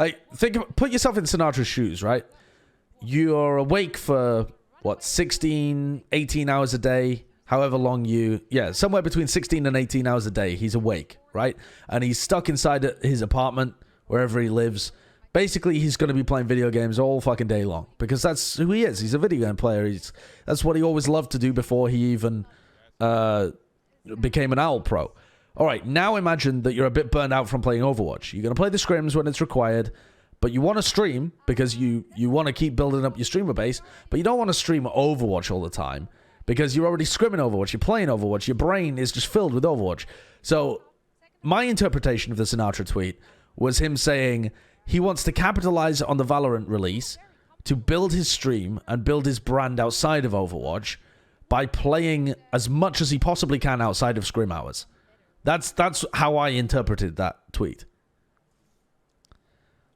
Like, put yourself in Sinatra's shoes, right? You're awake for, what, 16, 18 hours a day, however long somewhere between 16 and 18 hours a day, he's awake, right? And he's stuck inside his apartment, wherever he lives. Basically, he's going to be playing video games all fucking day long, because that's who he is. He's a video game player. That's what he always loved to do before he even became an OWL pro. All right, now imagine that you're a bit burned out from playing Overwatch. You're going to play the scrims when it's required, but you want to stream because you want to keep building up your streamer base, but you don't want to stream Overwatch all the time because you're already scrimming Overwatch, you're playing Overwatch, your brain is just filled with Overwatch. So my interpretation of the Sinatra tweet was him saying he wants to capitalize on the Valorant release to build his stream and build his brand outside of Overwatch by playing as much as he possibly can outside of scrim hours. That's how I interpreted that tweet.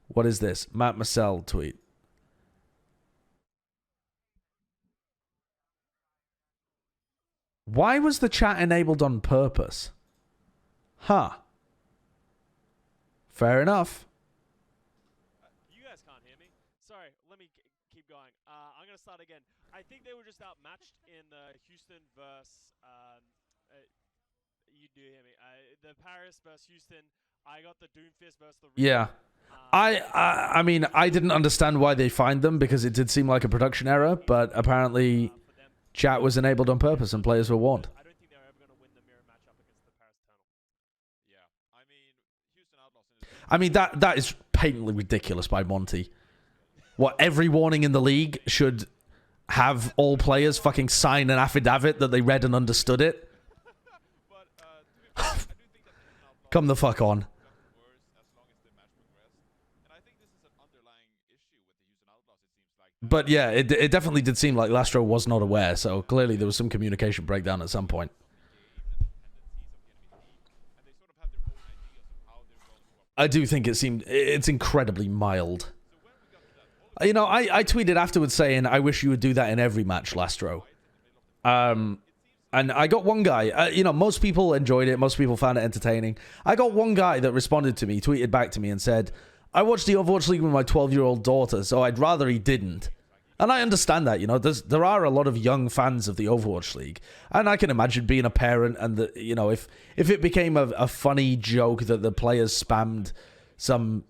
What is this? Matt Marcel tweet. Why was the chat enabled on purpose? Huh. Fair enough. You guys can't hear me. Sorry, let me keep going. I'm going to start again. I think they were just outmatched in Houston versus... you do hear me. The Paris versus Houston. I got the Doomfist versus the... Yeah. I mean, I didn't understand why they fined them because it did seem like a production error, but apparently chat was enabled on purpose and players were warned. I don't think they're ever going to win the mirror matchup against the Paris Eternal. Yeah, I mean, Houston Outlaws... I mean, that is patently ridiculous by Monty. What, every warning in the league should have all players fucking sign an affidavit that they read and understood it? Come the fuck on. But yeah, it definitely did seem like Lastro was not aware, so clearly there was some communication breakdown at some point. I do think it's incredibly mild. You know, I tweeted afterwards saying, I wish you would do that in every match, Lastro. And I got one guy, you know, most people enjoyed it. Most people found it entertaining. I got one guy that responded to me, tweeted back to me and said, I watched the Overwatch League with my 12-year-old daughter, so I'd rather he didn't. And I understand that, you know, there are a lot of young fans of the Overwatch League. And I can imagine being a parent and, you know, if it became a funny joke that the players spammed some,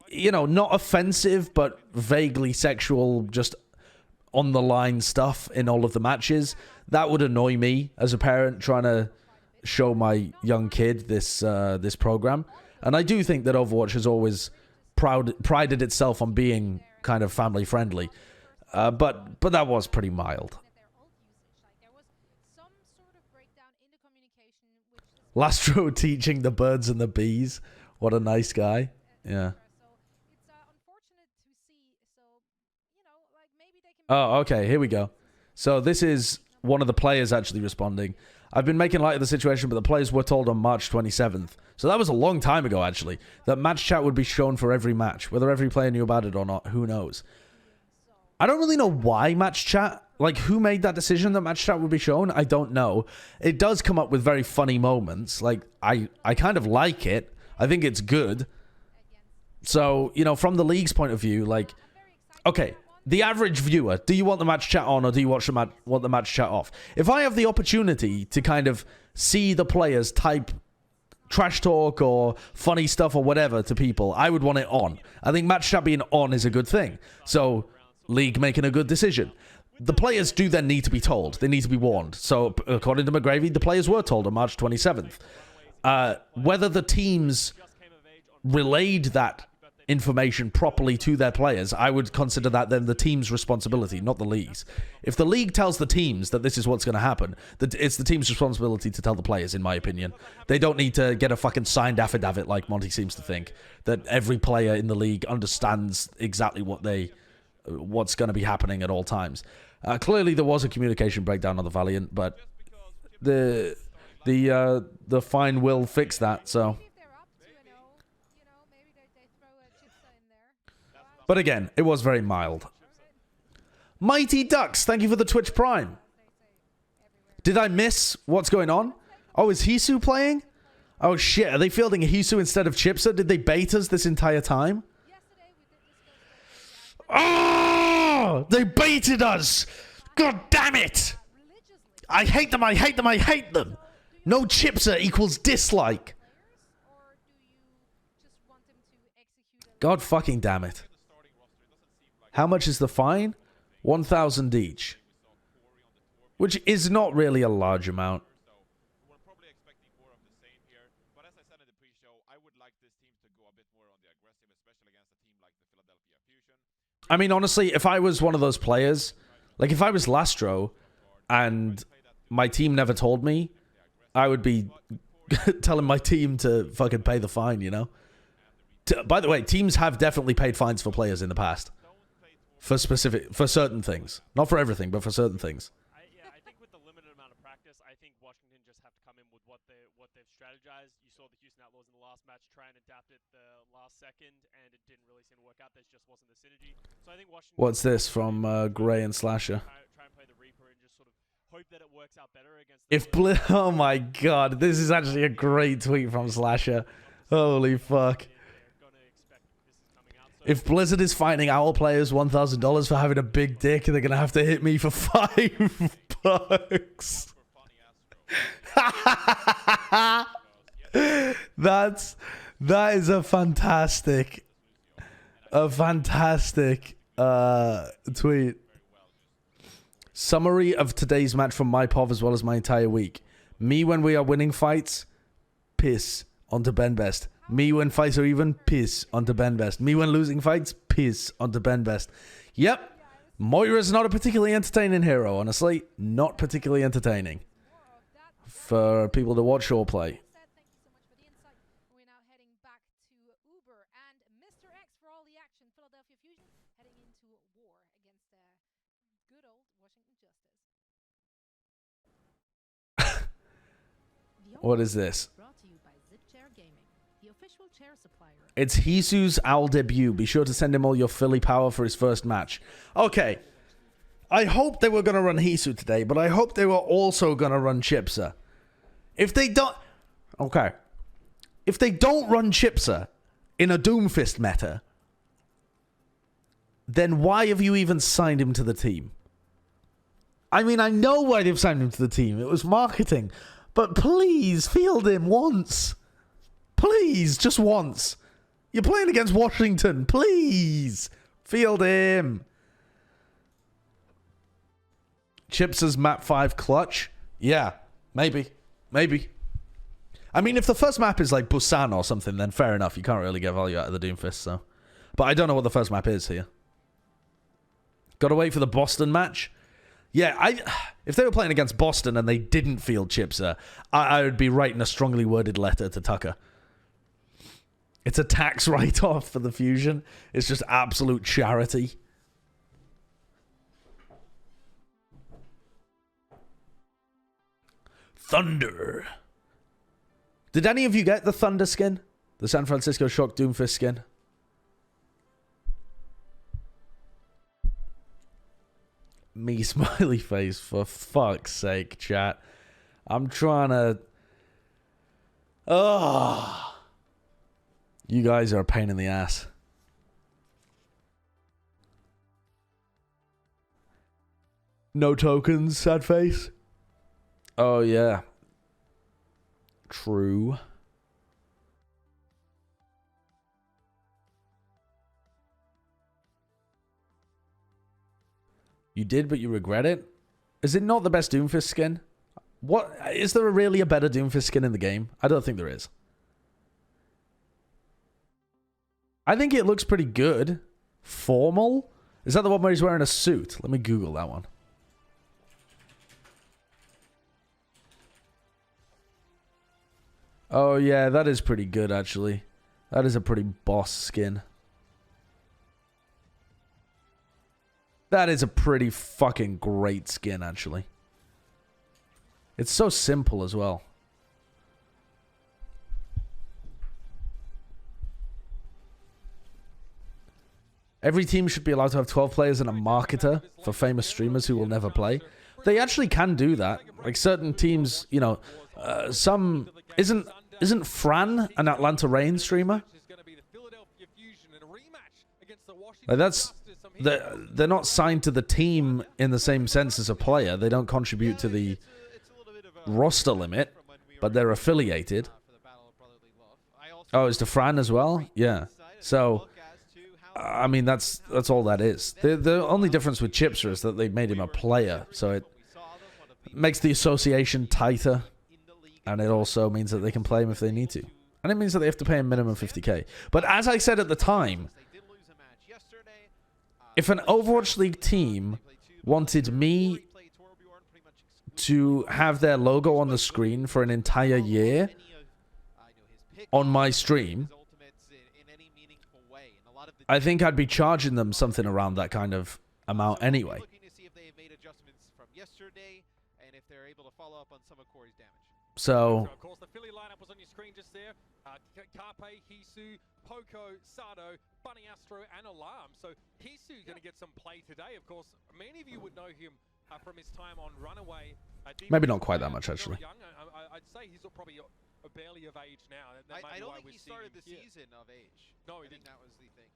you know, not offensive, but vaguely sexual, just on the line stuff in all of the matches, that would annoy me as a parent trying to show my young kid this program. And I do think that Overwatch has always prided itself on being kind of family friendly, but that was pretty mild. Lastro teaching the birds and the bees. What a nice guy. Yeah. Oh, okay, here we go. So this is one of the players actually responding. I've been making light of the situation, but the players were told on March 27th. So that was a long time ago, actually, that match chat would be shown for every match. Whether every player knew about it or not, who knows? I don't really know why match chat, like who made that decision that match chat would be shown. I don't know. It does come up with very funny moments. Like, I kind of like it. I think it's good. So, you know, from the league's point of view, like, okay, the average viewer, do you want the match chat on or do you want the match chat off? If I have the opportunity to kind of see the players type trash talk or funny stuff or whatever to people, I would want it on. I think match chat being on is a good thing. So, league making a good decision. The players do then need to be told. They need to be warned. So, according to McGravy, the players were told on March 27th. Whether the teams relayed that information properly to their players, I would consider that then the team's responsibility, not the league's. If the league tells the teams that this is what's going to happen, it's the team's responsibility to tell the players, in my opinion. They don't need to get a fucking signed affidavit like Monty seems to think, that every player in the league understands exactly what's going to be happening at all times. Clearly there was a communication breakdown on the Valiant, but the fine will fix that, so... But again, it was very mild. Mighty Ducks, thank you for the Twitch Prime. Did I miss what's going on? Oh, is Hisu playing? Oh shit, are they fielding Hisu instead of Chipsa? Did they bait us this entire time? Oh! They baited us! God damn it! I hate them, I hate them, I hate them! No chipser equals dislike. God fucking damn it. How much is the fine? 1,000 each. Which is not really a large amount. We're probably expecting more of the same here. But as I said in the pre-show, I would like this team to go a bit more on the aggressive, especially against a team like the Philadelphia Fusion. I mean, honestly, if I was one of those players, like if I was Lastro and my team never told me, I would be telling my team to fucking pay the fine, you know? By the way, teams have definitely paid fines for players in the past. For certain things. Not for everything, but for certain things. I think with the limited amount of practice, I think Washington just have to come in with what they've strategized. You saw the Houston Outlaws in the last match try and adapt it the last second, and it didn't really seem to work out. There just wasn't the synergy. So I think Washington... What's this from Gray and Slasher? Try and play the Reaper and just sort of hope that it works out better against... Oh my god, this is actually a great tweet from Slasher. Holy fuck. If Blizzard is fining our players $1,000 for having a big dick, they're gonna have to hit me for $5. That is a fantastic tweet. Summary of today's match from my POV as well as my entire week. Me when we are winning fights, piss onto Ben Best. Me when fights are even, piss onto Ben Best. Me when losing fights, piss onto Ben Best. Yep. Moira's not a particularly entertaining hero, honestly. Not particularly entertaining. For people to watch or play. We're now heading back to Uber and Mr. X for all the action. Philadelphia Fusion heading into war against good old Washington Justice. What is this? Brought to you by ZipChair Gaming, the official chair supplier. It's Jesus' Al debut. Be sure to send him all your Philly power for his first match. Okay. I hope they were going to run Hisu today, but I hope they were also going to run Chipsa. If they don't... Okay. If they don't run Chipsa in a Doomfist meta, then why have you even signed him to the team? I mean, I know why they've signed him to the team. It was marketing. But please, field him once. Please, just once. You're playing against Washington. Please, field him. Chipsa's map 5 clutch? Yeah, maybe. Maybe. I mean, if the first map is like Busan or something, then fair enough. You can't really get value out of the Doomfist, so. But I don't know what the first map is here. Gotta wait for the Boston match. Yeah, if they were playing against Boston and they didn't field Chipsa, I would be writing a strongly worded letter to Tucker. It's a tax write-off for the Fusion. It's just absolute charity. Thunder. Did any of you get the Thunder skin? The San Francisco Shock Doomfist skin? Me smiley face, for fuck's sake, chat. I'm trying to... Ugh. You guys are a pain in the ass. No tokens, sad face. Oh, yeah. True. You did, but you regret it? Is it not the best Doomfist skin? What? Is there really a better Doomfist skin in the game? I don't think there is. I think it looks pretty good. Formal? Is that the one where he's wearing a suit? Let me Google that one. Oh, yeah, that is pretty good, actually. That is a pretty boss skin. That is a pretty fucking great skin, actually. It's so simple as well. Every team should be allowed to have 12 players and a marketer for famous streamers who will never play. They actually can do that. Like certain teams, you know, some... Isn't Fran an Atlanta Reign streamer? Like they're not signed to the team in the same sense as a player. They don't contribute to the roster limit, but they're affiliated. Oh, it's to Fran as well? Yeah. So, I mean, that's all that is. The only difference with Chipser is that they made him a player, so it makes the association tighter, and it also means that they can play him if they need to. And it means that they have to pay a minimum 50k. But as I said at the time, if an Overwatch League team wanted me to have their logo on the screen for an entire year on my stream, I think I'd be charging them something around that kind of amount anyway. So, of course, the Philly lineup was on your screen just there. Carpe, Hisu, Poco, Sado, Bunny Astro, and Alarm. So Hisu going to get some play today. Of course, many of you would know him from his time on Runaway. Maybe not quite that much, actually. Young. I'd say he's probably barely of age now. I don't think he started the season of age. No, he didn't. That was the thing.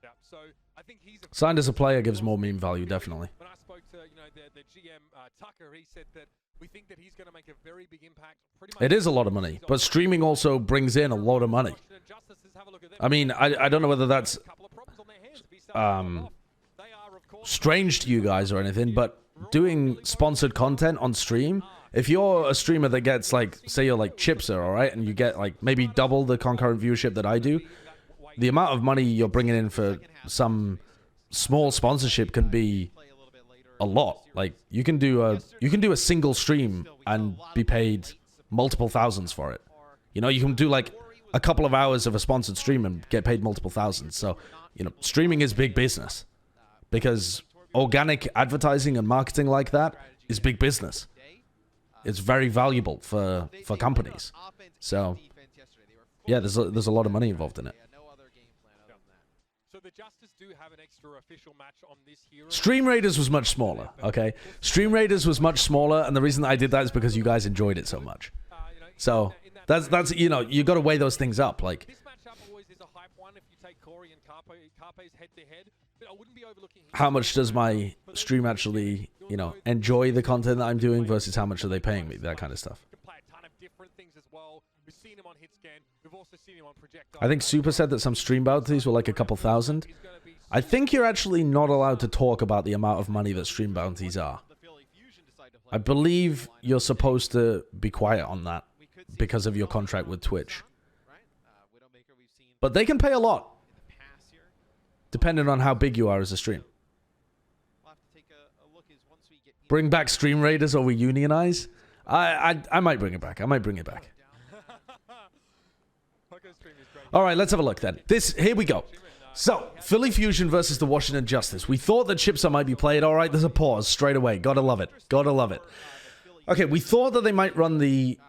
Yeah, so I think he's signed as a player gives more meme value, definitely. When I spoke to the GM Tucker, he said that we think that he's going to make a very big impact. It is a lot of money, but streaming also brings in a lot of money. I mean, I don't know whether that's strange to you guys or anything, but doing sponsored content on stream, if you're a streamer that gets, like, say you're like Chipser, all right, and you get like maybe double the concurrent viewership that I do, the amount of money you're bringing in for some small sponsorship can be a lot. Like, you can do a single stream and be paid multiple thousands for it. You know, you can do like a couple of hours of a sponsored stream and get paid multiple thousands. So, you know, streaming is big business because organic advertising and marketing like that is big business. It's very valuable for companies. So, yeah, there's a lot of money involved in it. So the Justice do have an extra official match on this hero. Stream Raiders was much smaller, okay? Stream Raiders was much smaller, and the reason that I did that is because you guys enjoyed it so much. So that's you know, you got to weigh those things up. Like, this matchup always is a hype one if you take Corey and Carpe's head to head. But I wouldn't be overlooking how much does my stream actually, you know, enjoy the content that I'm doing versus how much are they paying me? That kind of stuff. Can play a ton of different things as well. We've seen him on Hitscan. We've also seen him on Projectile. I think Super said that some stream bounties were like a couple thousand. I think you're actually not allowed to talk about the amount of money that stream bounties are. I believe you're supposed to be quiet on that because of your contract with Twitch. But they can pay a lot, depending on how big you are as a stream. Bring back Stream Raiders or we unionize? I might bring it back. I might bring it back. All right, let's have a look then. Here we go. So, Philly Fusion versus the Washington Justice. We thought that Chipser might be played. All right, there's a pause straight away. Gotta love it. Gotta love it. Okay, we thought that they might run the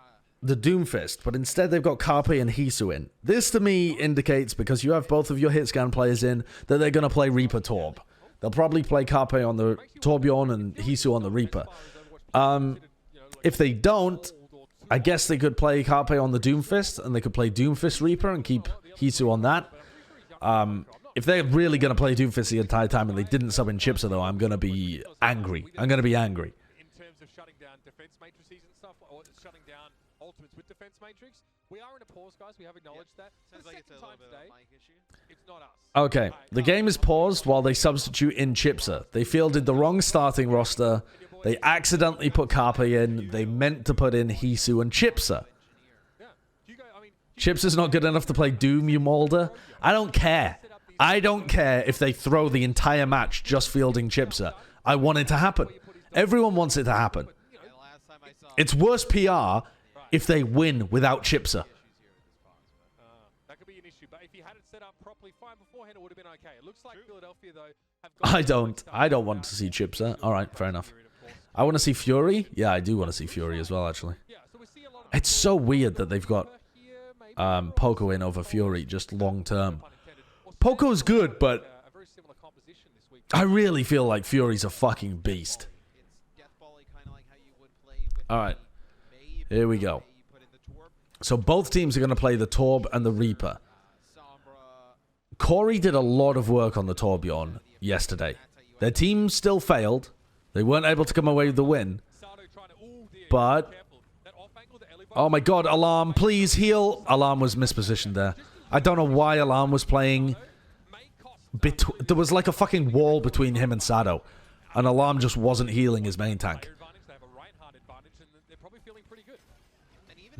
Doomfist, but instead they've got Carpe and Hisu in. This to me indicates, because you have both of your Hitscan players in, that they're going to play Reaper Torb. They'll probably play Carpe on the Torbjorn and Hisu on the Reaper. If they don't, I guess they could play Carpe on the Doomfist, and they could play Doomfist Reaper and keep Hisu on that. If they're really going to play Doomfist the entire time and they didn't sub in Chipser, though, I'm going to be angry. I'm going to be angry. In terms of shutting down defense matrices and stuff, or shutting down ultimates with defense matrix, we are in a pause, guys. We have acknowledged that. Sounds like it's a little bit of a mic issue. It's not us. Okay, the game is paused while they substitute in Chipser. They fielded the wrong starting roster. They accidentally put Carpe in. They meant to put in Hisu and Chipser. Chipser's not good enough to play Doom, you molder. I don't care. I don't care if they throw the entire match just fielding Chipser. I want it to happen. Everyone wants it to happen. It's worse PR if they win without Chipser. That could be an issue, but if you had it set up properly fine beforehand, it would have been okay. It looks like Philadelphia, though, have got I don't want to see Chipser. All right, fair enough. I want to see Fury. Yeah, I do want to see Fury as well, actually. It's so weird that they've got Poco in over Fury just long term. Poco's good, but I really feel like Fury's a fucking beast. Alright, here we go. So both teams are going to play the Torb and the Reaper. Corey did a lot of work on the Torbjorn yesterday. Their team still failed. They weren't able to come away with the win. But... oh my god, Alarm, please heal. Alarm was mispositioned there. I don't know why Alarm was playing... there was like a fucking wall between him and Sado. And Alarm just wasn't healing his main tank.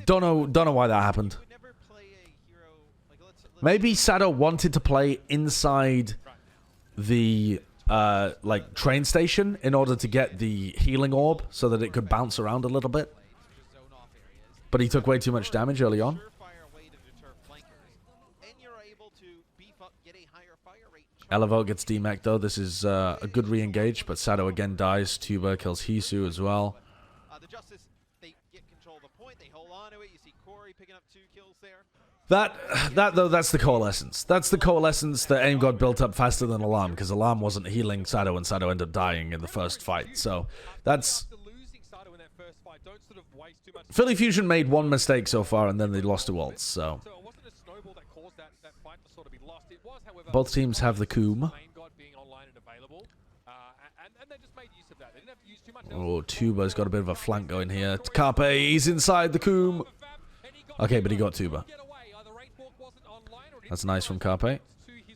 Don't know why that happened. Maybe Sado wanted to play inside the like train station in order to get the healing orb so that it could bounce around a little bit. But he took way too much damage early on. Elevote gets demech though. This is a good re-engage, but Sado again dies. Tuba kills Hisu as well. The Justice, they get control of the point. They hold on to it. You see Corey picking up 2 kills there. That though, that's the coalescence. That's the coalescence that AIM God built up faster than Alarm, because Alarm wasn't healing Sado and Sado ended up dying in the first fight. So that's... Philly Fusion made one mistake so far and then they lost to ults, so... both teams have the Coom. Oh, Tuba's got a bit of a flank going here. Carpe, he's inside the Coom. Okay, but he got Tuba. That's nice from Carpe.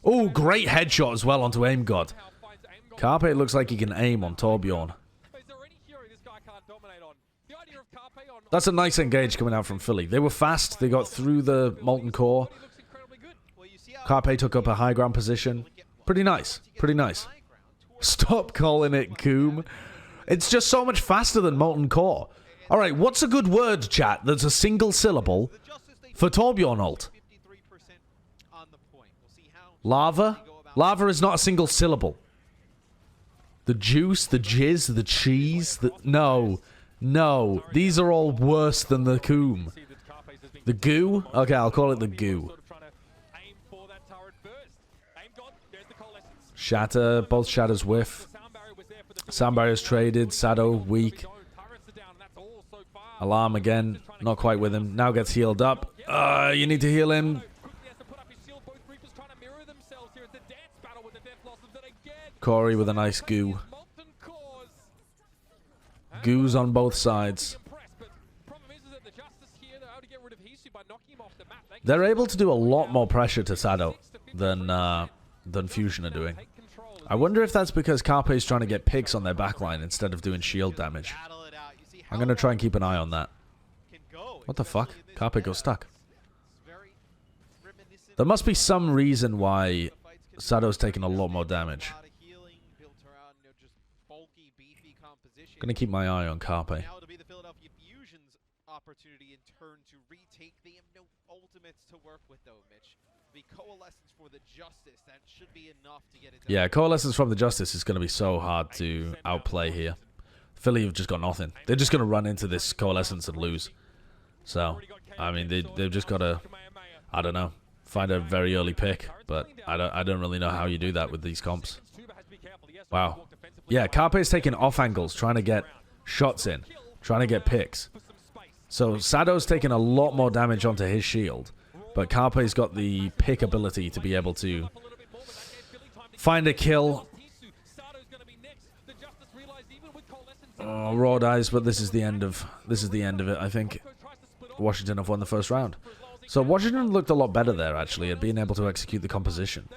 Oh, great headshot as well onto Aim God. Carpe looks like he can aim on Torbjorn. That's a nice engage coming out from Philly. They were fast. They got through the Molten Core. Carpe took up a high ground position. Pretty nice. Pretty nice. Stop calling it Coom. It's just so much faster than Molten Core. Alright, what's a good word, chat, that's a single syllable for Torbjorn ult? Lava? Lava is not a single syllable. The juice, the jizz, the cheese, the... No. No. These are all worse than the Coom. The goo? Okay, I'll call it the goo. Shatter. Both Shatters whiff. Sound barriers traded. Sado weak. Alarm again. Not quite with him. Now gets healed up. You need to heal him. Corey with a nice goo. Goos on both sides. They're able to do a lot more pressure to Sado than Fusion are doing. I wonder if that's because Carpe is trying to get picks on their backline instead of doing shield damage. I'm going to try and keep an eye on that. What the fuck? Carpe got stuck. There must be some reason why Sado's taking a lot more damage. Going to keep my eye on Carpe. Now to be the Philadelphia Fusion's opportunity in turn to retake. They have no ultimates to work with though, Mitch. The coalescence for the Justice, that should be enough to get it done. Yeah, coalescence from the Justice is going to be so hard to outplay here. Philly have just got nothing. They're just going to run into this coalescence and lose. So, I mean, they've just got to, I don't know, find a very early pick. But I don't really know how you do that with these comps. Wow. Yeah, Carpe's taking off angles, trying to get shots in, trying to get picks. So Sado's taking a lot more damage onto his shield, but Carpe's got the pick ability to be able to find a kill. Oh, raw dies, but this is the end of it. I think Washington have won the first round. So Washington looked a lot better there actually at being able to execute the composition.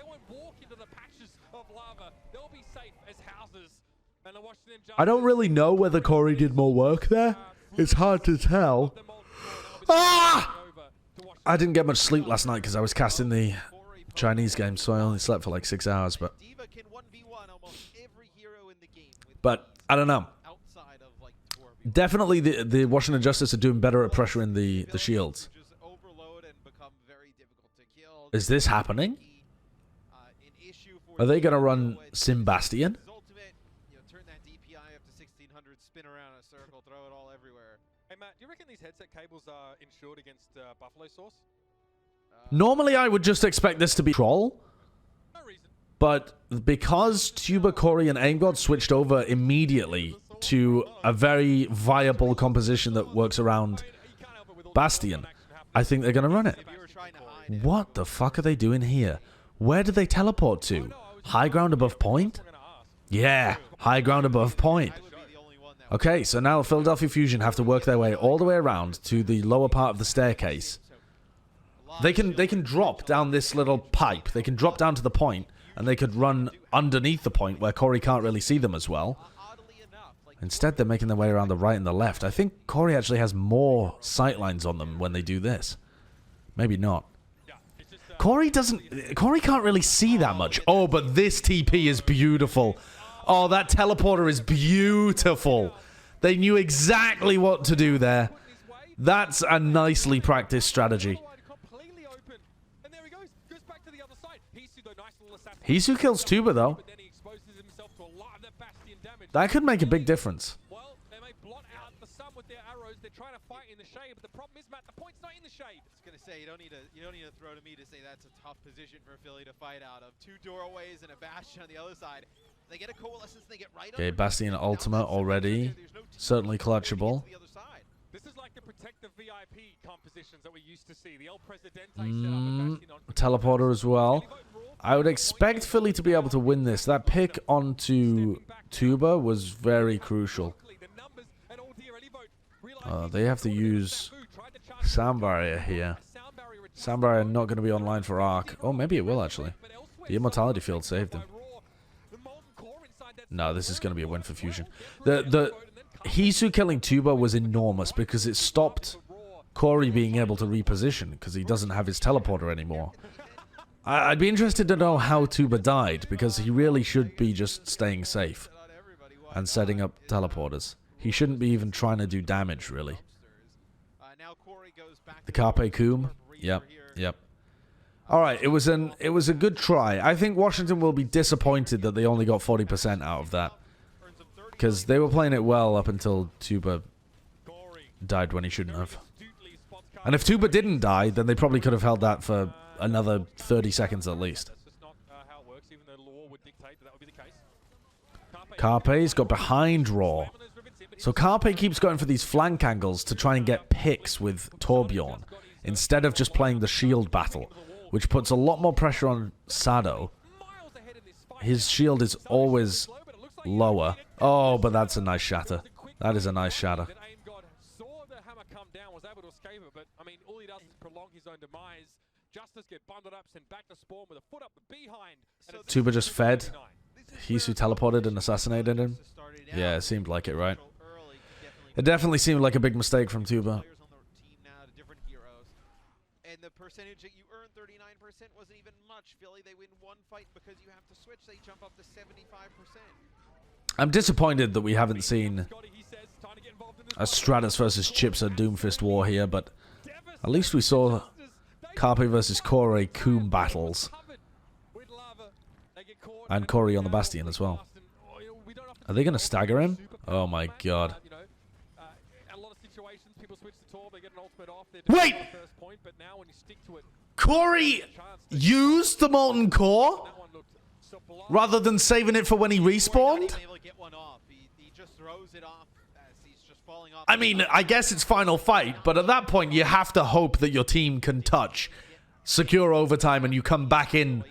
I don't really know whether Corey did more work there. It's hard to tell. Ah! I didn't get much sleep last night because I was casting the Chinese game, so I only slept for like 6 hours. But I don't know. Definitely the Washington Justice are doing better at pressuring the shields. Is this happening? Are they going to run Simbastian? Do you reckon these headset cables are insured against buffalo sauce? Normally, I would just expect this to be troll. No reason. But because Tuba, Corey, and Aim God switched over immediately to a very viable composition that works around Bastion, I think they're going to run it. What the fuck are they doing here? Where did they teleport to? High ground above point? Yeah, high ground above point. Okay, so now Philadelphia Fusion have to work their way all the way around to the lower part of the staircase. They can drop down this little pipe. They can drop down to the point, and they could run underneath the point where Corey can't really see them as well. Instead, they're making their way around the right and the left. I think Corey actually has more sightlines on them when they do this. Maybe not. Corey can't really see that much. Oh, but this TP is beautiful. Oh, that teleporter is beautiful. They knew exactly what to do there. That's a nicely practiced strategy. Hisu kills Tuba, though. That could make a big difference. Well, they may blot out the sun with their arrows. They're trying to fight in the shade, but the problem is, Matt, the point's not in the shade. I was gonna say you don't need to throw to me to say that's a tough position for Philly to fight out of. 2 doorways and a bastion on the other side. They get a coalescence. They get right. Okay, Bastion Ultima already. Certainly clutchable. This is like the protective VIP compositions that we used to see. The El Presidente set up a Bastion on Teleporter as well. I would expect Philly to be able to win this. That pick onto Tuba was very crucial. They have to use Sound Barrier here. Sound Barrier not going to be online for Arc. Oh, maybe it will actually. The Immortality Field saved him. No, this is going to be a win for Fusion. The Hisu killing Tuba was enormous because it stopped Corey being able to reposition because he doesn't have his teleporter anymore. I'd be interested to know how Tuba died because he really should be just staying safe and setting up teleporters. He shouldn't be even trying to do damage, really. The Carpe Coom? Yep. Alright, it was a good try. I think Washington will be disappointed that they only got 40% out of that. Because they were playing it well up until Tuba died when he shouldn't have. And if Tuba didn't die, then they probably could have held that for another 30 seconds at least. Carpe's got behind Raw. So Carpe keeps going for these flank angles to try and get picks with Torbjorn, instead of just playing the shield battle, which puts a lot more pressure on Sado. His shield is always lower. Oh, but that's a nice shatter. That is a nice shatter. Justice get bundled up, sent back to spawn with a foot up the behind. Tuba just fed. Hisu teleported and assassinated him. Yeah, it seemed like it, right? It definitely seemed like a big mistake from Tuba. And the percentage that you earned, 39%, wasn't even much. Philly, they win one fight because you have to switch. They jump up to 75%. I'm disappointed that we haven't seen a Stratus versus Chips at Doomfist war here, but at least we saw Carpe versus Corey Coom battles. And Corey on the Bastion as well. Are they going to stagger him? Oh my god. Wait! Corey used the Molten Core rather than saving it for when he respawned? I mean, I guess it's final fight, but at that point you have to hope that your team can touch, secure overtime, and you come back in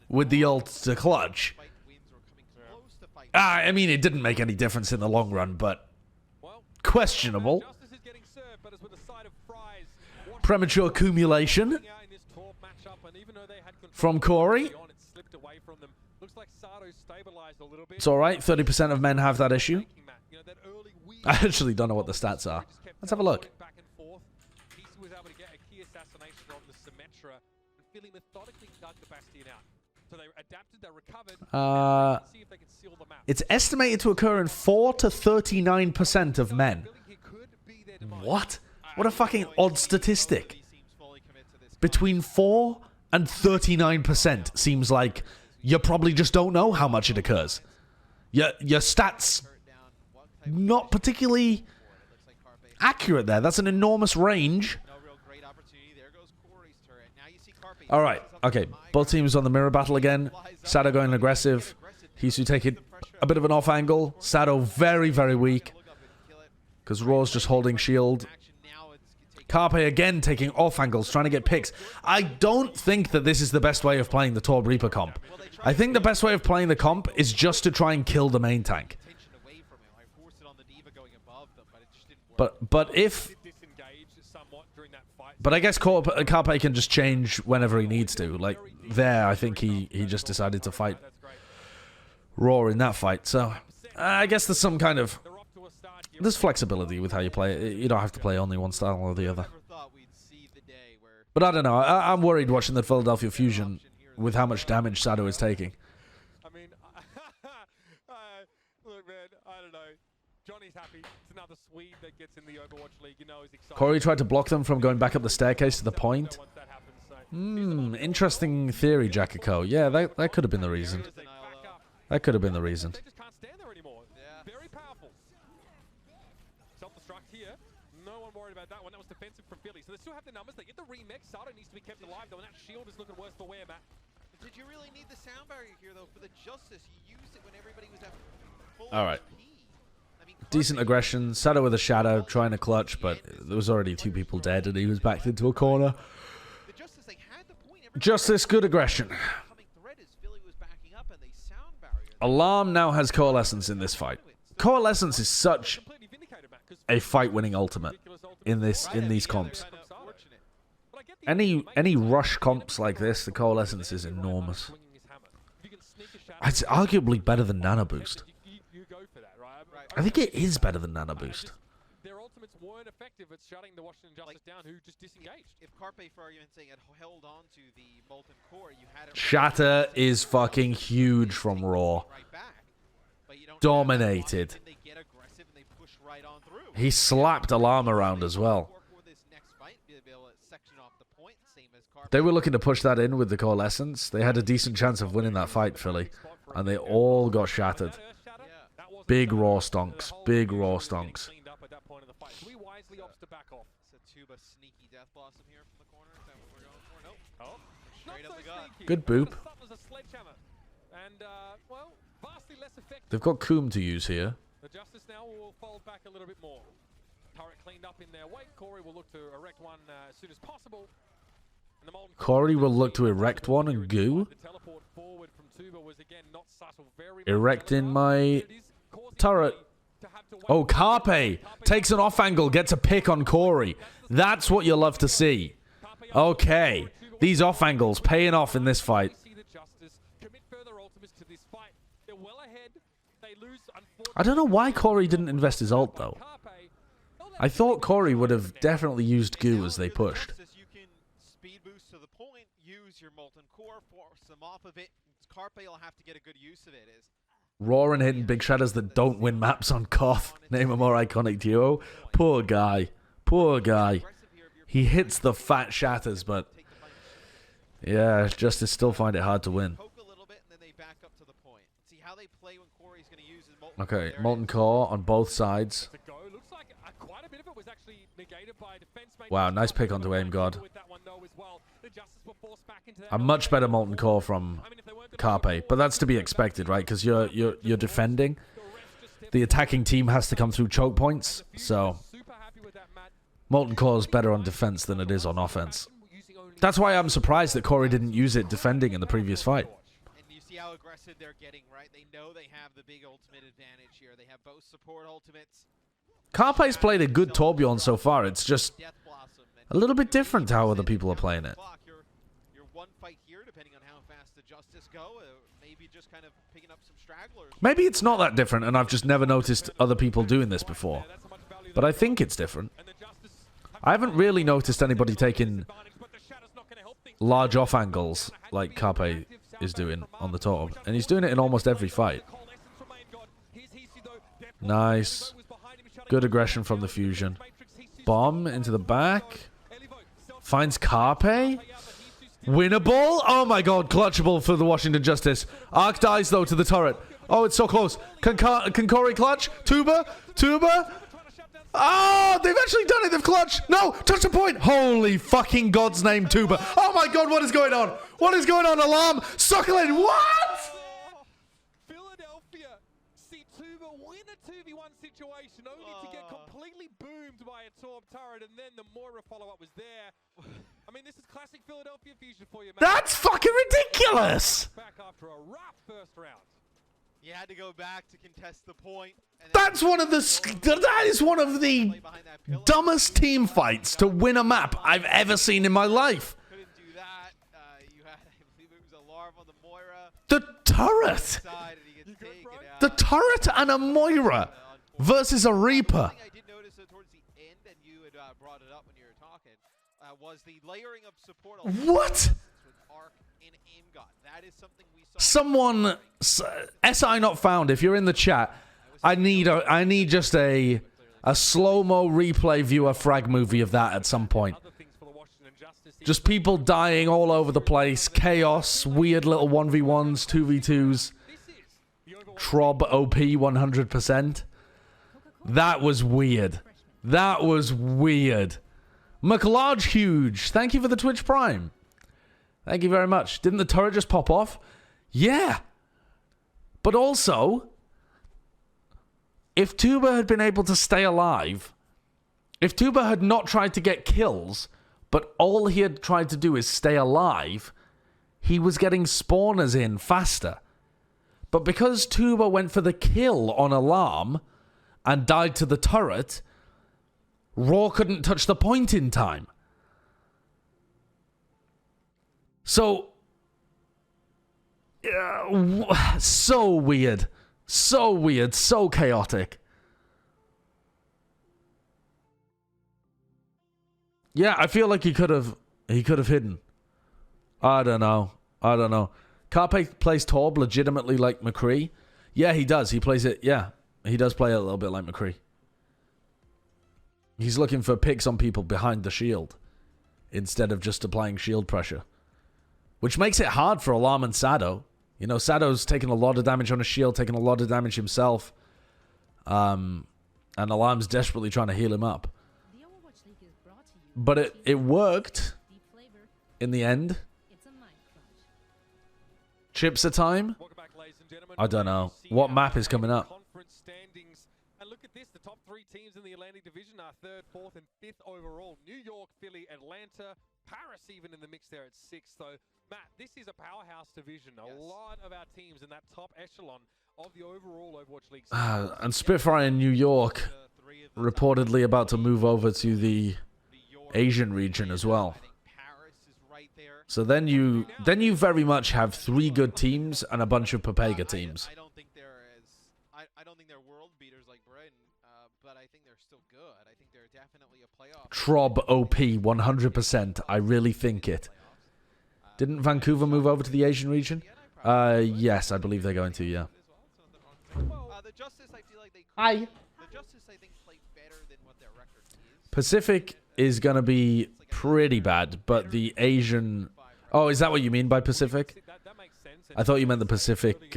with the ult to clutch. I mean, it didn't make any difference in the long run, but questionable. Premature accumulation from Corey. It's alright, 30% of men have that issue. I actually don't know what the stats are. Let's have a look. It's estimated to occur in 4 to 39% of men. What? What a fucking odd statistic. Between 4 and 39% seems like you probably just don't know how much it occurs. Your stats not particularly accurate there. That's an enormous range. Alright, okay. Both teams on the mirror battle again. Sado going aggressive. Hisu taking a bit of an off angle. Sado very, very weak. Because Raw's just holding shield. Carpe again taking off angles, trying to get picks. I don't think that this is the best way of playing the Torb Reaper comp. I think the best way of playing the comp is just to try and kill the main tank. But if... But I guess Carpe can just change whenever he needs to. Like, there, I think he just decided to fight Raw in that fight. So, I guess there's some kind of... There's flexibility with how you play it. You don't have to play only one style or the other. But I don't know. I'm worried watching the Philadelphia Fusion with how much damage Sado is taking. I mean, look, man, I don't know. Johnny's happy. It's another Swede that gets in the Overwatch League. You know, he's excited. Corey tried to block them from going back up the staircase to the point. Interesting theory, Jackako. Yeah, that could have been the reason. That could have been the reason. They just can't stand there anymore. Very powerful. Self-destruct here. No one worried about that one. That was defensive from Philly. So they still have the numbers. They get the remix. Sado needs to be kept alive, though, and that shield is looking worse for wear, Matt. Did you really need the sound barrier here, though, for the Justice? You used it when everybody was at full All right. MP. I mean, Decent aggression. Sado with a shadow, trying to clutch, but there was already 2 people dead, and he was backed into a corner. the Justice, they had the point. Everybody Justice, good aggression. coming threat as Philly was backing up, and they sound barrier. Alarm now has Coalescence in this fight. Coalescence is such Completely vindicated, Matt, 'cause a fight-winning ultimate in these comps. Any rush comps like this, the Coalescence is enormous. It's arguably better than Nano Boost. You go for that, right? I think it is better than Nano Boost. Their ultimates weren't effective at shutting the Washington Justice down, who just disengaged. If Carpe, for argument's sake, had held on to the Molten Core, you had it Shatter is fucking huge from Raw. right back. But you don't Dominated. They get aggressive and they push right on through. He slapped Alarm around as well. For this next fight, be able to section off the point, same as Carpe. They were looking to push that in with the Coalescence. They had a decent chance of winning that fight, Philly. And they all got shattered. Big Raw stonks. Big Raw stonks. So Tuba sneaky Death Blossom here from the corner. Is that what we're going for? Nope. Straight up the gut. Good boop. They've got Coom to use here. The Justice now will fold back a little bit more. Turret cleaned up in their wake. Corey will look to erect one as soon as possible. And the Molten Corey will look to erect one and goo. The teleport forward from Tuba was again not subtle. Very Erecting my turret. Oh, Carpe takes an off angle, gets a pick on Corey. That's what you love to see. Okay. These off angles paying off in this fight. I don't know why Corey didn't invest his ult, though. I thought Corey would have definitely used goo as they pushed. You can speed boost to the point, use your Molten Core, force them off of it. Carpe will have to get a good use of it. Raw and hitting big shatters that don't win maps on Koth. Name a more iconic duo. Poor guy. Poor guy. He hits the fat shatters, but... Yeah, Justice still find it hard to win. Okay, Molten Core on both sides. Wow, nice pick onto Aim God. A much better Molten Core from Carpe, but that's to be expected, right? Because you're defending. The attacking team has to come through choke points, so Molten Core is better on defense than it is on offense. That's why I'm surprised that Corey didn't use it defending in the previous fight. And you see how aggressive they're getting, right? They know they have the big ultimate advantage here. They have both support ultimates. Carpe's played a good Torbjorn so far. It's just a little bit different to how other people are playing it. Your one fight here, depending on how fast the Justice go, maybe just kind of picking up some stragglers. Maybe it's not that different, and I've just never noticed other people doing this before. But I think it's different. I haven't really noticed anybody taking large off angles like Carpe is doing on the Torb, and he's doing it in almost every fight. Nice. Good aggression from the Fusion. Bomb into the back. Finds Carpe. Winnable. Oh my god, clutchable for the Washington Justice. Arc dies though to the turret. Oh, it's so close. Can Corey clutch? Tuba? Tuba? Oh, they've actually done it. They've clutched. No, touch the point. Holy fucking God's name, Tuba. Oh my god, what is going on? What is going on? Alarm. Suckling. What? Philadelphia see Tuba win in a 2v1 situation, only to get completely boomed by a Torb turret, and then the Moira follow-up was there. I mean, this is classic Philadelphia Fusion for you, man. That's fucking ridiculous. Back after a rough first round. You had to go back to contest the point. And That is one of the dumbest team fights to win a map I've ever seen in my life. Couldn't do that. You had, I believe it was alarm on the Moira. The turret. Side, and he gets taken out. The turret and a Moira versus a Reaper. One thing I did notice towards the end, and you had brought it up when you were talking, was the layering of support. What? With Arc and Aimgot. That is something we saw. Someone, SI not found. If you're in the chat, I need just a slow-mo replay viewer frag movie of that at some point. Just people dying all over the place, chaos, weird little 1v1s, 2v2s, Trob OP 100%. That was weird. That was weird. McLarge Huge, thank you for the Twitch Prime. Thank you very much. Didn't the turret just pop off? Yeah. But also, if Tuba had been able to stay alive, if Tuba had not tried to get kills, but all he had tried to do is stay alive, he was getting spawners in faster. But because Tuba went for the kill on alarm and died to the turret, Raw couldn't touch the point in time. So, so weird. So weird. So chaotic. Yeah, I feel like he could have hidden. I don't know. Carpe plays Torb legitimately like McCree. Yeah, he does. He plays it. Yeah, he does play it a little bit like McCree. He's looking for picks on people behind the shield instead of just applying shield pressure, which makes it hard for Alarm and Sado. You know, Sado's taking a lot of damage on his shield, taking a lot of damage himself. And Alarm's desperately trying to heal him up. But it worked in the end. Chips a time? I don't know. What map is coming up? And look at this, the top three teams in the Atlantic Division are 3rd, 4th, and 5th overall. New York, Philly, Atlanta, Paris even in the mix there at 6th. So, Matt, this is a powerhouse division. A lot of our teams in that top echelon of the overall Overwatch League. And Spitfire in New York reportedly about to move over to the Asian region as well. So then you very much have 3 good teams and a bunch of Papega teams. I don't think they're world beaters like Britain, but I think they're still good. I think they're definitely a playoff. Trob OP 100%. I really think it. Didn't Vancouver move over to the Asian region? Yes, I believe they're going to, yeah. The Justice, I feel like they Hi. The Justice, I think, play better than what their record is. Pacific is going to be pretty bad, but the Asian... Oh, is that what you mean by Pacific? I thought you meant the Pacific...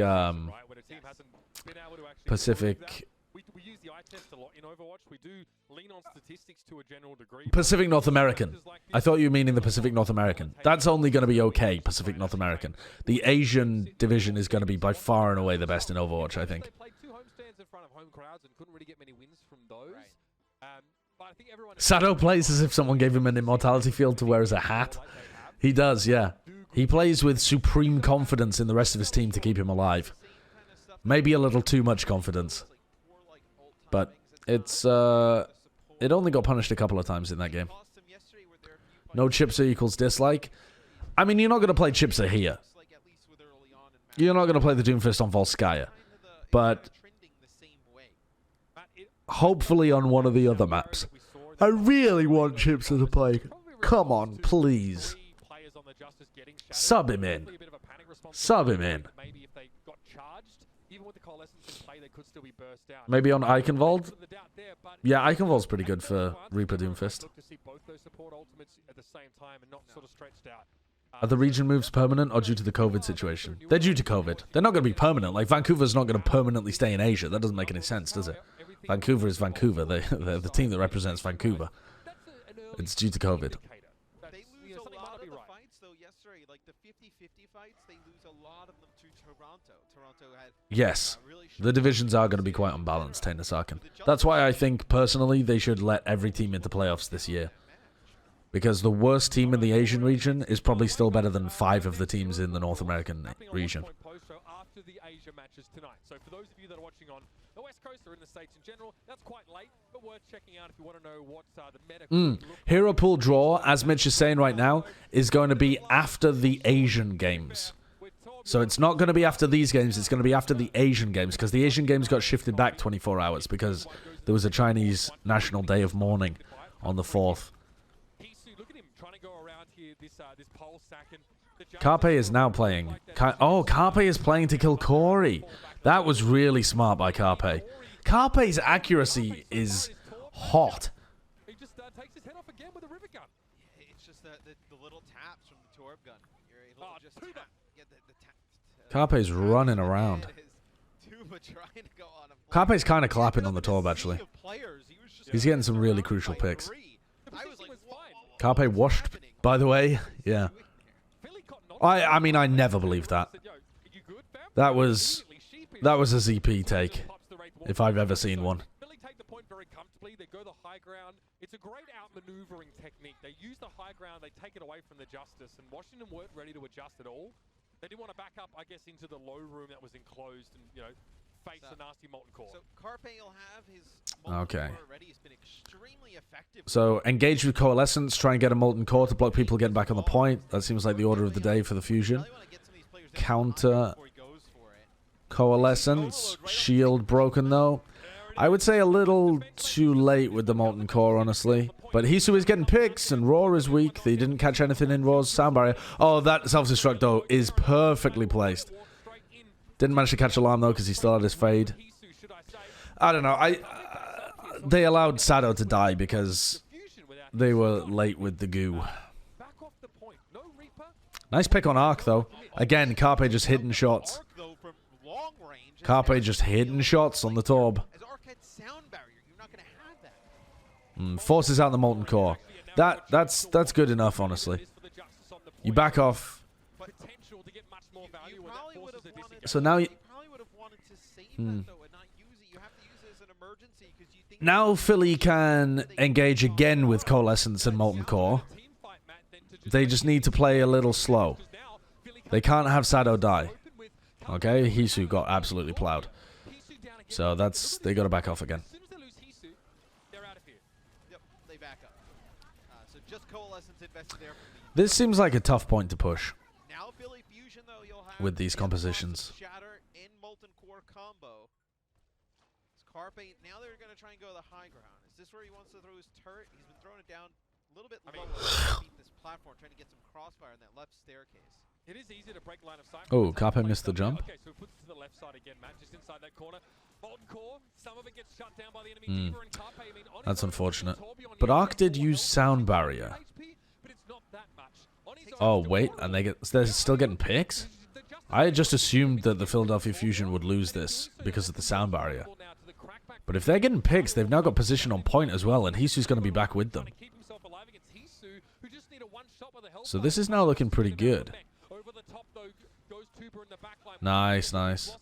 Pacific... We use the eye test a lot in Overwatch. We do lean on statistics to a general degree. Pacific North American. I thought you were meaning the Pacific North American. That's only going to be okay, Pacific North American. The Asian division is going to be by far and away the best in Overwatch, I think. They played 2 homestands in front of home crowds and couldn't really get many wins from those. But I think everyone... Sado plays as if someone gave him an immortality field to wear as a hat. He does, yeah. He plays with supreme confidence in the rest of his team to keep him alive. Maybe a little too much confidence. But it's... it only got punished a couple of times in that game. No Chipsa equals dislike. I mean, you're not going to play Chipsa here. You're not going to play the Doomfist on Volskaya. But... hopefully on one of the other maps. I really want Chipsa to play. Come on, please. Sub him in. Sub him in. Maybe on Eichenwald? Yeah, Eichenwald's pretty good for Reaper Doomfist. Are the region moves permanent or due to the COVID situation? They're due to COVID. They're not going to be permanent. Like, Vancouver's not going to permanently stay in Asia. That doesn't make any sense, does it? Vancouver is Vancouver. They're the team that represents Vancouver. It's due to COVID. They lose a lot of the fights, though, yesterday. Like, the 50-50 fights, they lose a lot of them to Toronto had Yes. really The divisions are going to be quite unbalanced, Taina Sarkin. That's why I think, personally, they should let every team into playoffs this year. Because the worst team in the Asian region is probably still better than 5 of the teams in the North American region. After the Asia matches tonight. So for those of you that are watching on the West Coast or in the States in general, that's quite late, but worth checking out if you want to know what the meta Hero pool draw, as Mitch is saying right now, is going to be after the Asian games. So it's not going to be after these games, it's going to be after the Asian games, because the Asian games got shifted back 24 hours because there was a Chinese National Day of Mourning on the 4th. Look at him trying to go around here, this pole stacking. Carpe is now playing. Carpe is playing to kill Corey. That was really smart by Carpe. Carpe's accuracy is hot. He just takes his head off again with a rivet gun. It's just the little taps from the Torb gun. You're able to just tap, get the tap. Carpe's running around. Tuba trying to go on him. Carpe's kind of clapping on the Torb, actually. He's getting some really crucial picks. I was like, Carpe washed, by the way. Yeah. I mean, I never believed that. That was a ZP take, if I've ever seen one. Philly take the point very comfortably. They go the high ground. It's a great outmaneuvering technique. They use the high ground. They take it away from the Justice, and Washington weren't ready to adjust at all. They didn't want to back up, I guess, into the low room that was enclosed and, face a nasty molten core. So Carpe will have his molten core already. He's been extremely effective. So engage with Coalescence, try and get a molten core to block people getting back on the point. That seems like the order of the day for the Fusion. Counter Coalescence, shield broken though. I would say a little too late with the molten core, honestly. But Hisu is getting picks and Roar is weak. They didn't catch anything in Roar's sound barrier. Oh, that self-destruct though is perfectly placed. Didn't manage to catch Alarm though because he still had his fade. I don't know. They allowed Sado to die because they were late with the goo. Nice pick on Arc though. Again, Carpe just hitting shots. Carpe just hitting shots on the Torb. Forces out the molten core. That's good enough, honestly. You back off. So now you... Now Philly can engage again with Coalescence and Molten Core. They just need to play a little slow. They can't have Sado die. Okay, Hisu got absolutely plowed. So they got to back off again. This seems like a tough point to push with these compositions. Carpe, now they're going to try and go to the high ground. Is this where he wants to throw his turret? He's been throwing it down a little bit lower beneath this platform, trying to get some crossfire in that left staircase. It is easy to break line of sight. Oh, Carpe missed the jump. Okay, so he puts it to the left side again, Matt, just inside that corner. Molten core, some of it gets shut down by the enemy Diva and Carpe. I mean, that's unfortunate. But Arc did use sound barrier. Oh, wait, and they're still getting picks? I just assumed that the Philadelphia Fusion would lose this because of the sound barrier. But if they're getting picks, they've now got position on point as well, and Hisu's going to be back with them. So this is now looking pretty good. Nice, nice.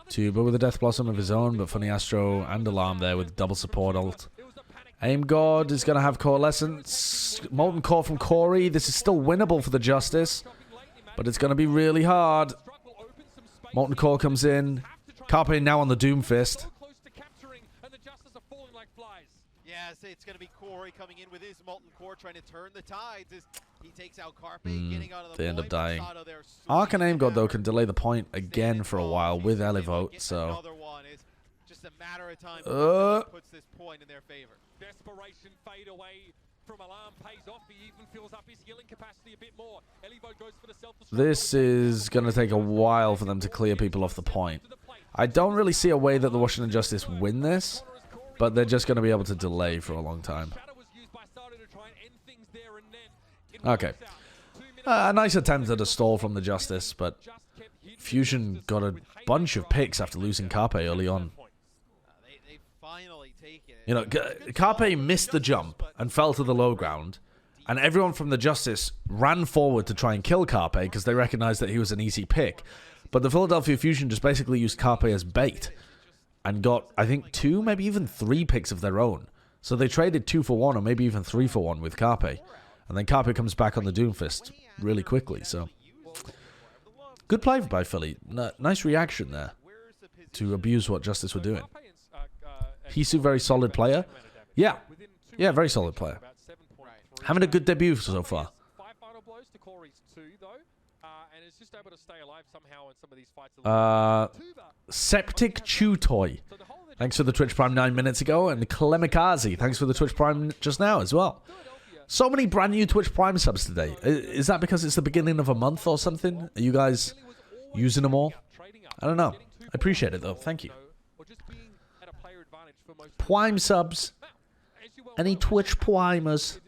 Tuba with a Death Blossom of his own, but Funny Astro and Alarm there with double support ult. Aim God is going to have Coalescence. Molten Core from Corey. This is still winnable for the Justice, but it's going to be really hard. Molten Core comes in. Carpe now on the Doom Fist. Yes, it's going to be Corey coming in with his Molten Core trying to turn the tides as he takes out Carpe, getting out of the They end up dying. there. Arc and Aim God, though, can delay the point again for a while with Elevote, so... Another one is just a matter of time before puts this point in their favor. Desperation fade away from Alarm pays off. He even fills up his healing capacity a bit more. Elevote goes for the self-destruct. This is going to take a while for them to clear people off the point. I don't really see a way that the Washington Justice win this, but they're just going to be able to delay for a long time. Okay. A nice attempt at a stall from the Justice, but Fusion got a bunch of picks after losing Carpe early on. You know, Carpe missed the jump and fell to the low ground, And everyone from the Justice ran forward to try and kill Carpe because they recognized that he was an easy pick. But the Philadelphia Fusion just basically used Carpe as bait and got, I think, 2, maybe even 3 picks of their own. So they traded 2 for 1 or maybe even 3 for 1 with Carpe. And then Carpe comes back on the Doomfist really quickly. So good play by Philly. Nice reaction there to abuse what Justice were doing. Hisu, very solid player. Yeah, very solid player. Having a good debut so far. 5 final blows to Corey's 2, though. And is just able to stay alive somehow in some of these fights. Septic Chew Toy. Thanks for the Twitch Prime 9 minutes ago. And Klemikazi, thanks for the Twitch Prime just now as well. So many brand new Twitch Prime subs today. Is that because it's the beginning of a month or something? Are you guys using them all? I don't know. I appreciate it, though. Thank you. Prime subs. Any Twitch Primers?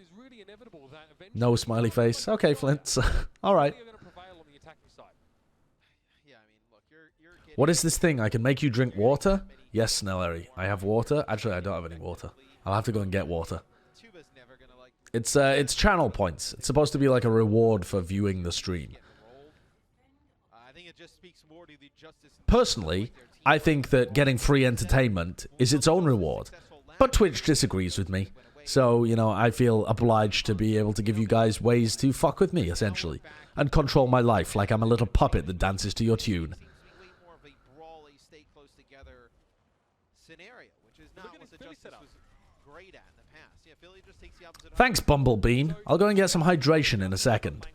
No smiley face. Okay, Flint. All right. What is this thing? I can make you drink water? Yes, Snellery. I have water. Actually, I don't have any water. I'll have to go and get water. It's channel points. It's supposed to be like a reward for viewing the stream. Personally, I think that getting free entertainment is its own reward. But Twitch disagrees with me. So, you know, I feel obliged to be able to give you guys ways to fuck with me, essentially. And control my life like I'm a little puppet that dances to your tune. Thanks, Bumblebean. I'll go and get some hydration in a second.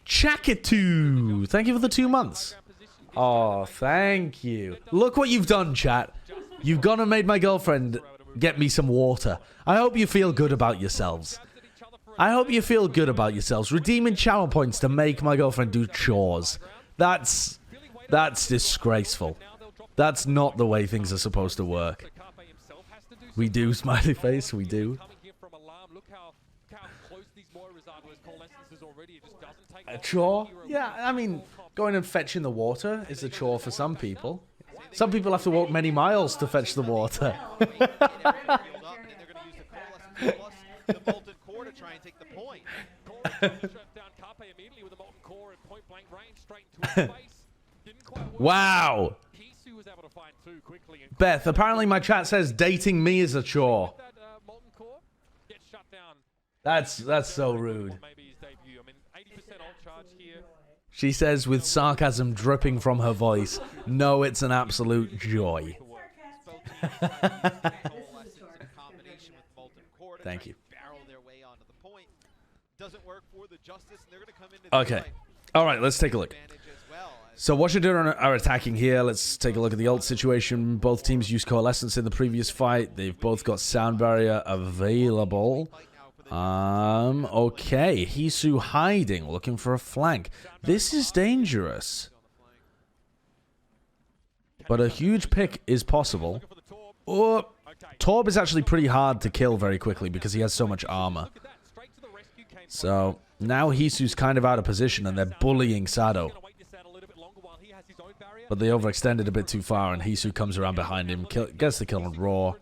Chakitu! Thank you for the 2 months. Oh, thank you. Look what you've done, chat. You've gone and made my girlfriend get me some water. I hope you feel good about yourselves. I hope you feel good about yourselves. Redeeming channel points to make my girlfriend do chores. That's disgraceful. That's not the way things are supposed to work. We do, smiley face, we do. A chore? Yeah, I mean, going and fetching the water is a chore for some people. Some people have to walk many miles to fetch the water. Wow. Beth, apparently my chat says dating me is a chore. That's so rude. She says with sarcasm dripping from her voice, no, it's an absolute joy. Thank you. Okay. All right, let's take a look. So Washington are attacking here. Let's take a look at the ult situation. Both teams used Coalescence in the previous fight. They've both got Sound Barrier available. Okay. Hisu hiding, looking for a flank. This is dangerous. But a huge pick is possible. Oh, Torb is actually pretty hard to kill very quickly because he has so much armor. So now Hisu's kind of out of position and they're bullying Sado. But they overextended a bit too far and Hisu comes around behind him, gets the kill on Raw.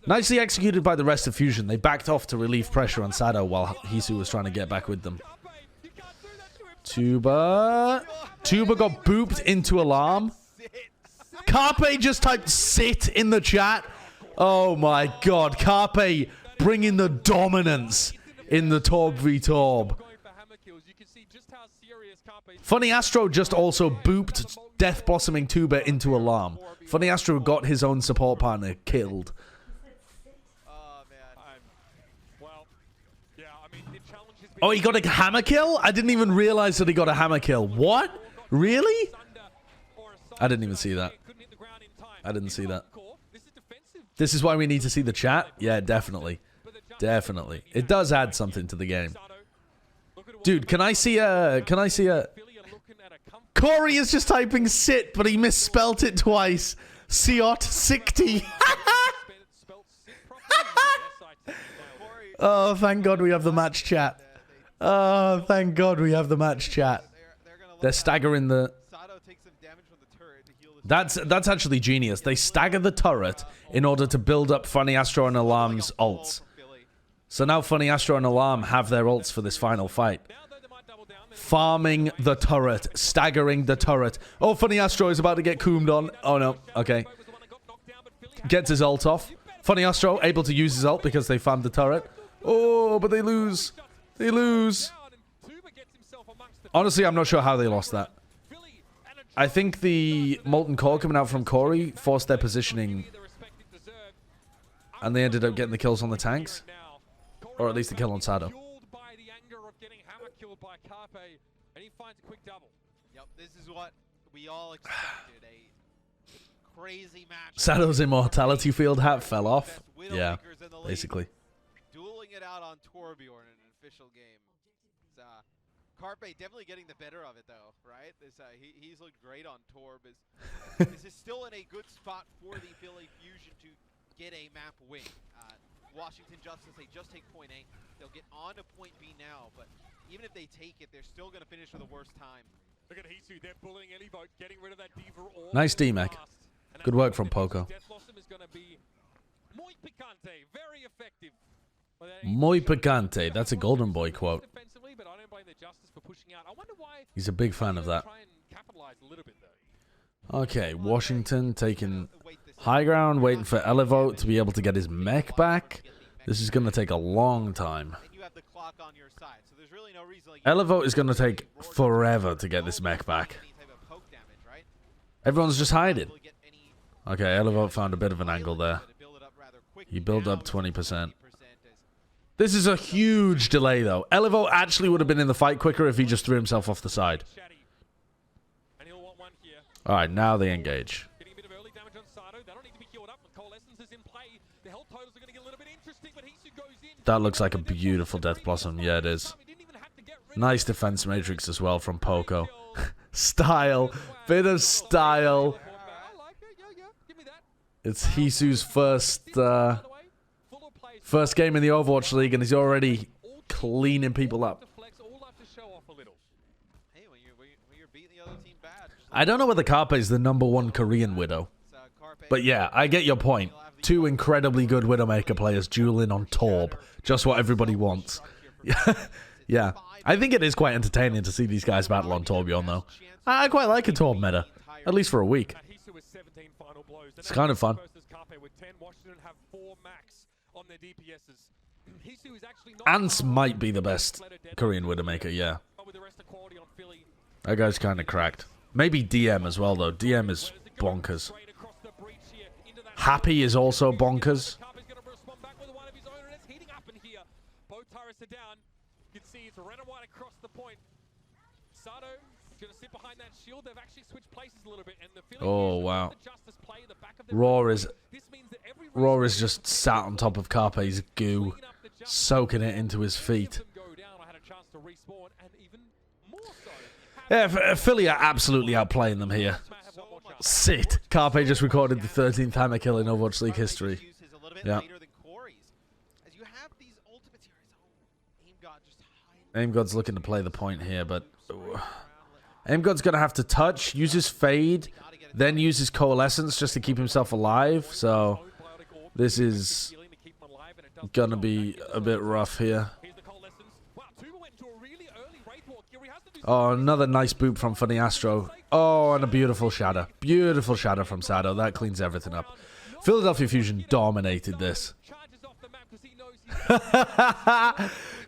Nicely executed by the rest of Fusion. They backed off to relieve pressure on Sado while Hisu was trying to get back with them. Tuba got booped into Alarm. Carpe just typed sit in the chat. Oh my god. Carpe bringing the dominance in the Torb v Torb. Funny Astro just also booped Death Blossoming Tuba into Alarm. Funny Astro got his own support partner killed. Oh, he got a hammer kill? I didn't even realize that he got a hammer kill. What? Really? I didn't even see that. I didn't see that. This is why we need to see the chat? Yeah, definitely. Definitely. It does add something to the game. Dude, can I see a... Corey is just typing sit, but he misspelt it twice. Siot 60. Oh, thank God we have the match chat. Oh, thank God we have the match chat. They're staggering the... That's actually genius. They stagger the turret in order to build up Funny Astro and Alarm's ults. So now Funny Astro and Alarm have their ults for this final fight. Farming the turret. Staggering the turret. Oh, Funny Astro is about to get coomed on. Oh, no. Okay. Gets his ult off. Funny Astro able to use his ult because they farmed the turret. Oh, but they lose. They lose. Honestly, I'm not sure how they lost that. I think the Molten Core coming out from Corey forced their positioning. And they ended up getting the kills on the tanks. Or at least the kill on Sado. Yep, this is what we all expected. A crazy match. Sado's immortality field hat fell off. Yeah, basically. Dueling it out on Torbjorn in an official game. Carpe definitely getting the better of it though, right? He's looked great on Torb. This is still in a good spot for the Philly Fusion to get a map win. Washington Justice, they just take point A. They'll get on to point B now, but even if they take it, they're still going to finish for the worst time. Look at Hisu, they're bullying Elivote, getting rid of that Diva all Nice D-Mac. Good work from Poco. Death Blossom is going to be muy picante, very effective. Muy picante. That's a Golden Boy quote. Defensively, but I don't blame the Justice for pushing out. I wonder why He's a big fan of that. try and capitalize a little bit though. Okay, Washington taking high ground, waiting for Elivote to be able to get his mech back. This is going to take a long time. And you have the clock on your side, so there's really no reason. Like, Elivote is going to take forever to get this mech back. Everyone's just hiding. Okay, Elivote found a bit of an angle there. He built up 20%. This is a huge delay, though. Elivote actually would have been in the fight quicker if he just threw himself off the side. Alright, now they engage. Getting a bit of early damage on Sado. They don't need to be killed up. When Coalescence is in play, the health totals are going to get a little bit interesting, but Hisu goes in. That looks like a beautiful Death Blossom. Yeah, it is. Nice defense matrix as well from Poco. Style. Bit of style. It's Hisu's first game in the Overwatch League, and he's already cleaning people up. I don't know whether Carpe is the #1 Korean Widow. But yeah, I get your point. Two incredibly good Widowmaker players dueling on Torb. Just what everybody wants. Yeah. I think it is quite entertaining to see these guys battle on Torbjorn, though. I quite like a Torb meta. At least for a week. It's kind of fun. Ants might be the best Korean Widowmaker, yeah. That guy's kind of cracked. Maybe DM as well, though. DM is bonkers. Happy is also bonkers. Oh, wow. Raw is just sat on top of Carpe's goo, soaking it into his feet. Yeah, Philly are absolutely outplaying them here. Sit. Carpe just recorded the 13th hammer kill in Overwatch League history. Yeah. Aimgod's looking to play the point here, but Aimgod's going to have to touch, use his fade, then use his coalescence just to keep himself alive. So this is going to be a bit rough here. Oh, another nice boop from Funny Astro. Oh, and a beautiful shatter. Beautiful shatter from Sado. That cleans everything up. Philadelphia Fusion dominated this.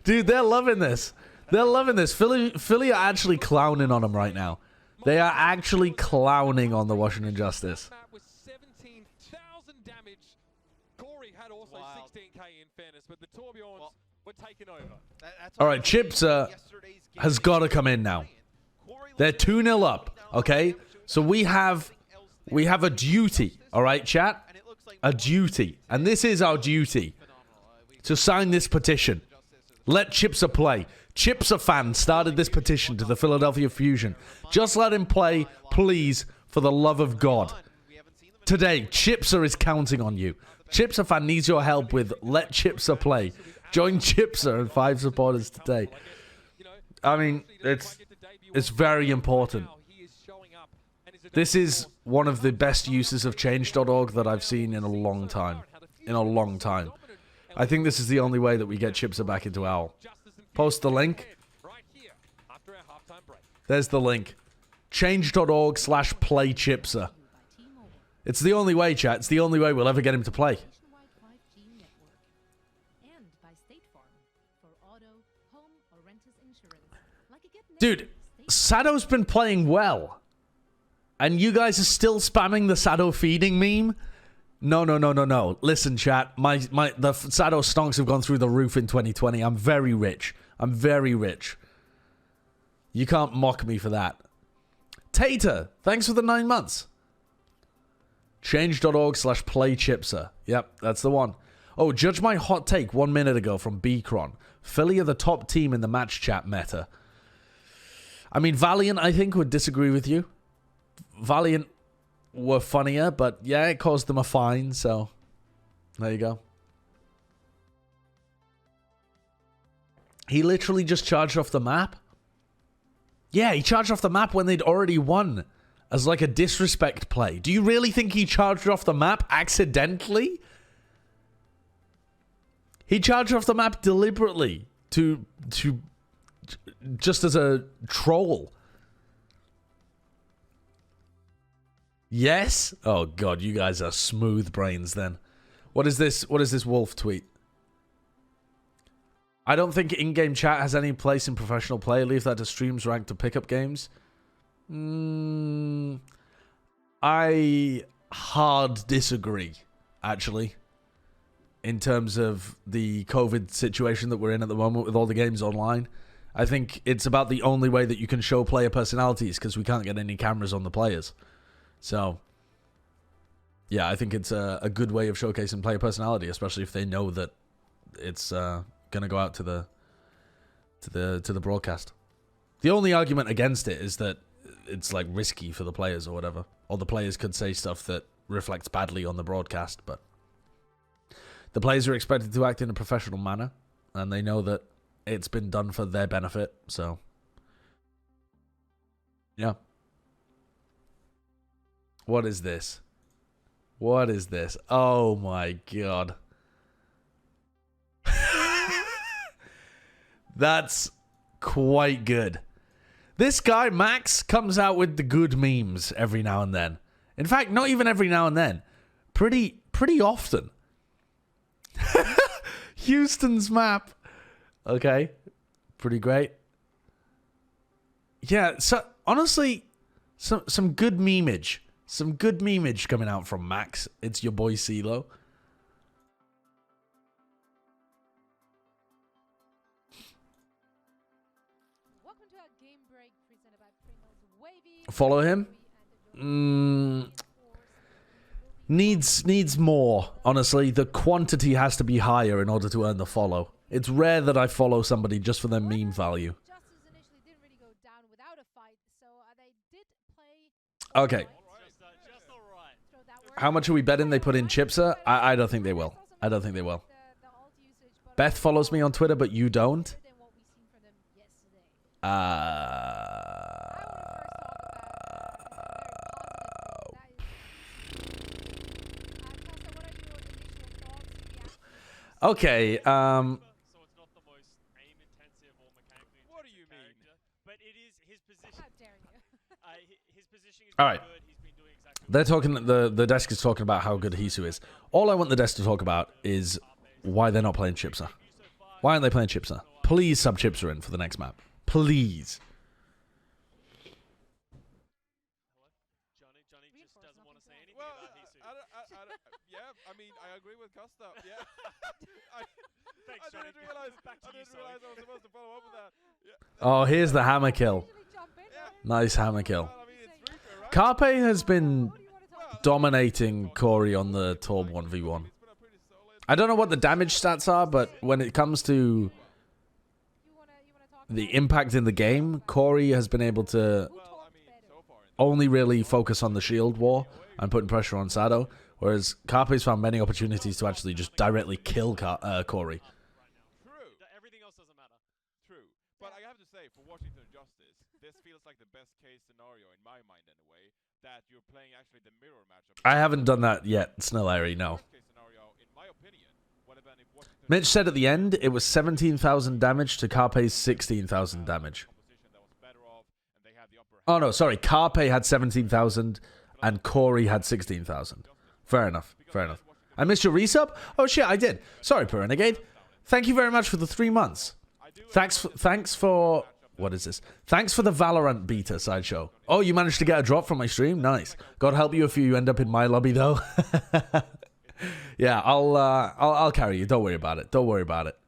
Dude, they're loving this. They're loving this. Philly are actually clowning on them right now. They are actually clowning on the Washington Justice. All right, Chipsa has got to come in now. They're 2-0 up, okay? So we have a duty, all right, chat? A duty. And this is our duty. To sign this petition. Let Chipsa play. Chipsa fans started this petition to the Philadelphia Fusion. Just let him play, please, for the love of God. Today, Chipsa is counting on you. Chipsa fan needs your help with Let Chipsa Play. Join Chipsa and 5 supporters today. I mean, it's very important. This is one of the best uses of change.org that I've seen in a long time. I think this is the only way that we get Chipsa back into Owl. Post the link. Right here after our halftime break. There's the link. Change.org/play Chipsa. It's the only way, chat. It's the only way we'll ever get him to play. Nationwide 5G network. And by State Farm for auto, home, or renter's insurance. Like a get Dude, Sadow's been playing well. And you guys are still spamming the Sadow feeding meme? No. Listen, chat. The Sadow stonks have gone through the roof in 2020. I'm very rich. I'm very rich. You can't mock me for that. Tater, thanks for the 9 months. Change.org/play Chipsa. Yep, that's the one. Oh, judge my hot take 1 minute ago from Bcron. Philly are the top team in the match chat meta. I mean, Valiant, I think, would disagree with you. Valiant were funnier, but yeah, it caused them a fine, so there you go. He literally just charged off the map? Yeah, he charged off the map when they'd already won as like a disrespect play. Do you really think he charged off the map accidentally? He charged off the map deliberately to just as a troll. Yes? Oh god, you guys are smooth brains then. What is this Wolf tweet? I don't think in-game chat has any place in professional play. Leave that to streams ranked to pickup games. I hard disagree, actually. In terms of the COVID situation that we're in at the moment with all the games online. I think it's about the only way that you can show player personalities because we can't get any cameras on the players. So, yeah, I think it's a good way of showcasing player personality, especially if they know that it's gonna go out to the broadcast. The only argument against it is that it's like risky for the players or whatever, or the players could say stuff that reflects badly on the broadcast. But the players are expected to act in a professional manner, and they know that it's been done for their benefit. So, yeah. What is this? What is this? Oh my god. That's quite good. This guy, Max, comes out with the good memes every now and then. In fact, not even every now and then. Pretty often. Houston's map. Okay. Pretty great. Yeah, so honestly, some good memeage. Some good memeage coming out from Max. It's your boy CeeLo. Welcome to our game break presented by Pringles Wavy. Follow him. Needs more. Honestly, the quantity has to be higher in order to earn the follow. It's rare that I follow somebody just for their meme value. Justice initially didn't really go down without a fight, so they did play. Okay. Just all right. Throw that word How much are we betting they put in Chipsa? I don't think they will. I don't think they will. the alt usage, but Beth follows me on Twitter, but you don't. better than what we've seen from them yesterday. Okay, So it's not the most aim intensive or mechanically intensive What do you mean? character, but it is his position. How dare you? His positioning is All very right. good. He's been doing exactly they're talking. The desk is talking about how good Hisu is. All I want the desk to talk about is why they're not playing Chipsa. Why aren't they playing Chipsa? Please sub Chipsa in for the next map. Please. Johnny just doesn't want to say anything Well, about Hisu. yeah, I mean, I agree with Costa. Yeah. Thanks, I Johnny. didn't realize Back to I you, didn't sorry. realize I was supposed to follow up with that. Yeah. Oh, here's the hammer kill. Usually jump in, Yeah. Nice hammer kill. Well, I mean, it's Reaper, right? Carpe has been what do you want to talk about? dominating Corey on the Torb 1v1. It's been a pretty solid. I don't know what the damage stats are, but when it comes to You wanna talk the about impact in the game, Corey has been able to Well, I mean, so far in only really focus on the shield war and putting pressure on Sado, whereas Carpe's found many opportunities to actually just directly kill Corey. True. Everything else doesn't matter. True. But I have to say, for Washington Justice, this feels like the best case scenario in my mind anyway, that you're playing actually the mirror matchup. I haven't done that yet, Snellary, no. Worst case scenario, in my opinion, Mitch said at the end it was 17,000 damage to Carpe's 16,000 damage. Oh no, sorry. Carpe had 17,000 and Corey had 16,000. Fair enough. Fair enough. I missed your resub? Oh shit, I did. Sorry, Renegade. Thank you very much for the 3 months. Thanks for what is this? Thanks for the Valorant beta, Sideshow. Oh, you managed to get a drop from my stream? Nice. God help you if you end up in my lobby though. Yeah, I'll carry you. Don't worry about it. Don't worry about it.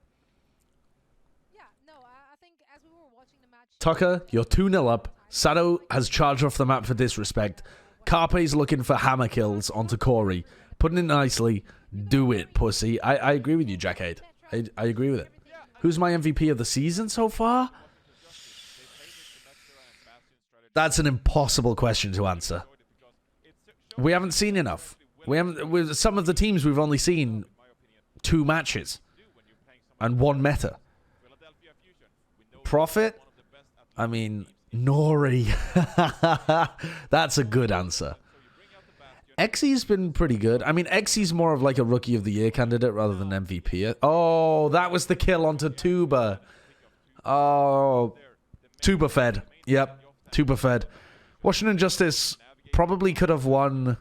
Yeah, no, I think as we were watching the match, Tucker, you're 2-0 up. Sado has charged off the map for disrespect. Carpe's looking for hammer kills onto Corey. Putting it nicely. Do it, pussy. I agree with you, Jackade. I agree with it. Who's my MVP of the season so far? That's an impossible question to answer. We haven't seen enough. With some of the teams, we've only seen 2 matches and 1 meta. Profit? I mean, Nori. That's a good answer. Exy's been pretty good. I mean, Exy's more of like a Rookie of the Year candidate rather than MVP. Oh, that was the kill onto Tuba. Oh, Tuba fed. Yep, Tuba fed. Washington Justice probably could have won.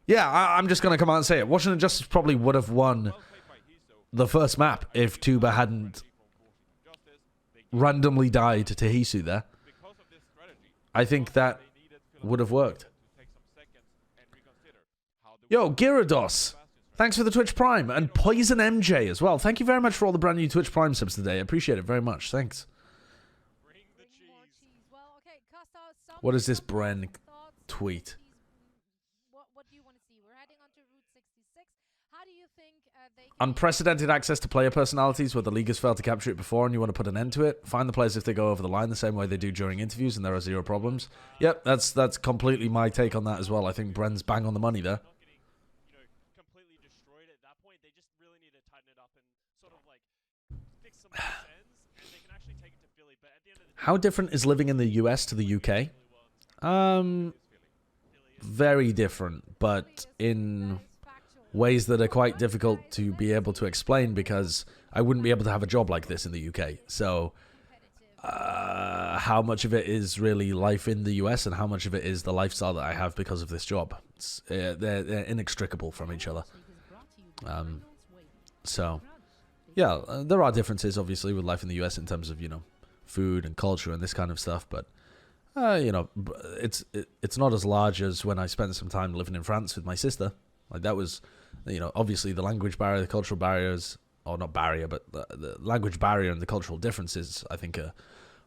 Yeah, I'm just going to come out and say it. Washington Justice probably would have won the first map if Tuba hadn't randomly died to Hisu there. I think that would have worked. Yo, Gyarados. Thanks for the Twitch Prime. And Poison MJ as well. Thank you very much for all the brand new Twitch Prime subs today. I appreciate it very much. Thanks. Bring the cheese. well, okay, Costa, What is this Bren tweet? What do you want to see? We're heading on to Route 66. How do you think they can Unprecedented access to player personalities where the league has failed to capture it before and you want to put an end to it. Find the players if they go over the line the same way they do during interviews and there are 0 problems. Yep, that's completely my take on that as well. I think Bren's bang on the money there. Completely destroyed at that point. They just really need to tighten it up and sort of like fix some loose ends, and they can actually take it to Philly. But at the end of the day, How different is living in the US to the UK? Very different, but in ways that are quite difficult to be able to explain because I wouldn't be able to have a job like this in the UK. So how much of it is really life in the US and how much of it is the lifestyle that I have because of this job? They're inextricable from each other. So, yeah, there are differences, obviously, with life in the US in terms of, food and culture and this kind of stuff, but it's not as large as when I spent some time living in France with my sister. Like that was, obviously the language barrier, the cultural barriers, or not barrier, but the language barrier and the cultural differences, I think, are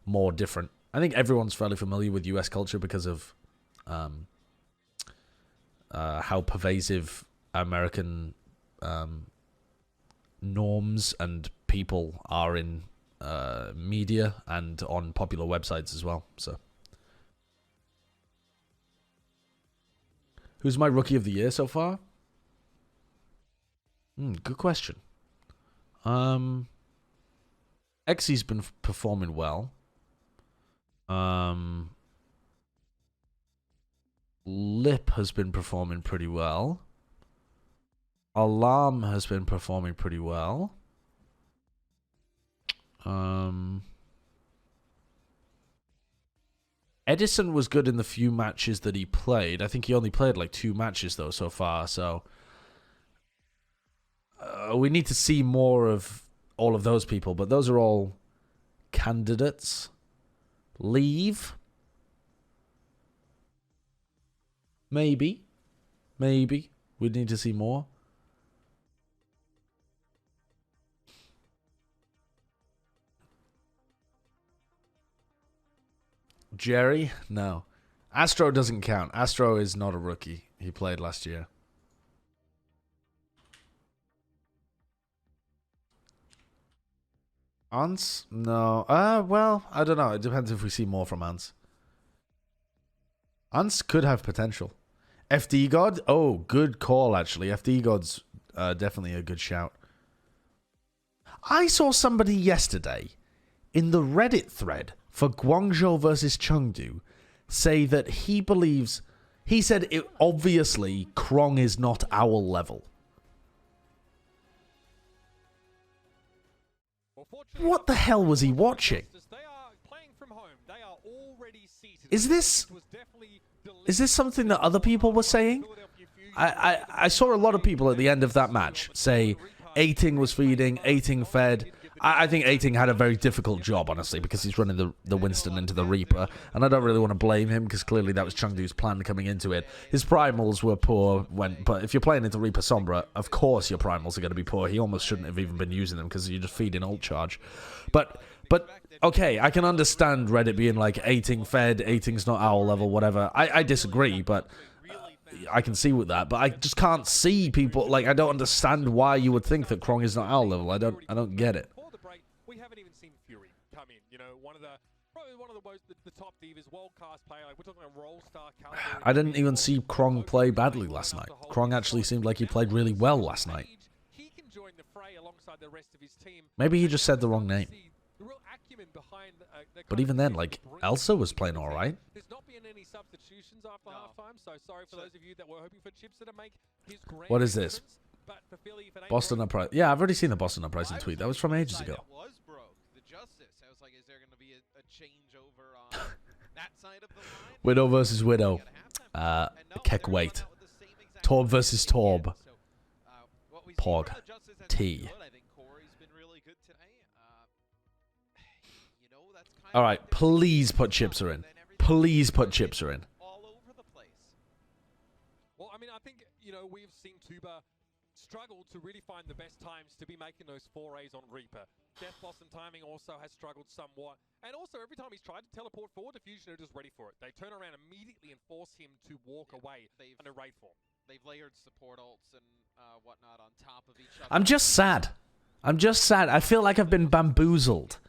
more different. I think everyone's fairly familiar with US culture because of how pervasive American norms and people are in media and on popular websites as well. So, who's my Rookie of the Year so far? Good question. Exy's been performing well. Lip has been performing pretty well. Alarm has been performing pretty well. Edison was good in the few matches that he played. I think he only played like 2 matches though so far, so we need to see more of all of those people, but those are all candidates. Leave? Maybe. We'd need to see more. Jerry? No. Astro doesn't count. Astro is not a rookie. He played last year. Ants? No. Well, I don't know. It depends if we see more from Ants. Ants could have potential. FD God? Oh, good call, actually. FD God's definitely a good shout. I saw somebody yesterday in the Reddit thread for Guangzhou versus Chengdu say that he believes... He said, obviously, Krong is not owl level. Fortunately, What the hell was he watching? They are playing from home. They are already seated. Is this It was definitely is this something that other people were saying? I saw a lot of people at the end of that match say Aiting was feeding, Aiting fed. I think Aiting had a very difficult job, honestly, because he's running the Winston into the Reaper, and I don't really want to blame him, because clearly that was Chengdu's plan coming into it. His primals were poor, but if you're playing into Reaper Sombra, of course your primals are going to be poor. He almost shouldn't have even been using them, because you're just feeding ult charge. But okay, I can understand Reddit being like, Aiting fed, Aiting's not owl level, whatever. I disagree, but I can see with that, but I just can't see people, like, I don't understand why you would think that Krong is not owl level. I don't get it. Before the break, we haven't even seen Fury come in. You know, probably one of the top divas, world class player. Like, we're talking about role star caliber. I didn't even see Krong play badly last night. Krong actually seemed like he played really well last night. He can join the fray alongside the rest of his team. Maybe he just said the wrong name. The real acumen behind But even then, like, Elsa was playing all right. There's not been any substitutions after halftime, so sorry for those of you that were hoping for Chips to make his grand What is this? entrance, but for Philly, if it ain't Boston broke, Uprising. Yeah, I've already seen the Boston Uprising tweet. That was from ages ago. That was broke. The Justice. I was like, is there going to be a changeover on that side of the line? Widow versus Widow. And no, Keck they're weight. coming out with the same exact Torb versus formation Torb. again. So, what we see Pog. from the Justice has T. been good. I think Corey's been really good today. You know, that's kind All of right, what they're doing. please put Chipser in. Please put Chipser in. All over the place. Well, I mean, I think, you know, we've seen Tuba struggle to really find the best times to be making those forays on Reaper. Death Blossom timing also has struggled somewhat. And also, every time he's tried to teleport forward, the Fusion are just ready for it. They turn around immediately and force him to walk away on a raid form. They've layered support ults and whatnot on top of each other. I'm just sad. I'm just sad. I feel like I've been bamboozled.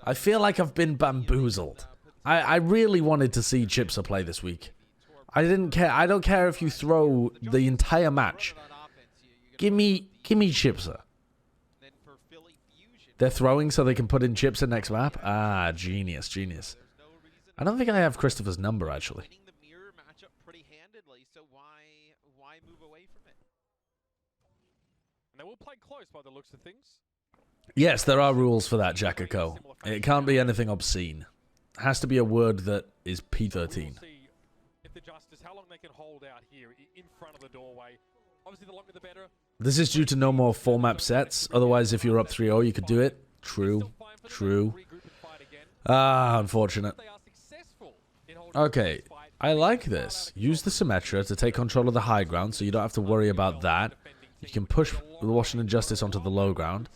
I feel like I've been bamboozled. I really wanted to see Chipser play this week. I didn't care. I don't care if you throw the entire match. Give me Chipser. Then for Philly Fusion, They're throwing so they can put in Chipser next map. Ah, genius, genius. there's no reason I don't think I have Christopher's number, actually. winning the mirror matchup pretty handedly, so why move away from it? And they will play close by the looks of things. Yes, there are rules for that, Jackako. It can't be anything obscene. It has to be a word that is P13. We'll see if the Justice, how long they can hold out here in front of the doorway. Obviously, the longer the better. This is due to no more 4-map sets. Otherwise, if you're up 3-0, you could do it. True. True. Ah, unfortunate. They are successful in holding Okay, this fight. I like this. Use the Symmetra to take control of the high ground, so you don't have to worry about that. You can push the Washington Justice onto the low ground.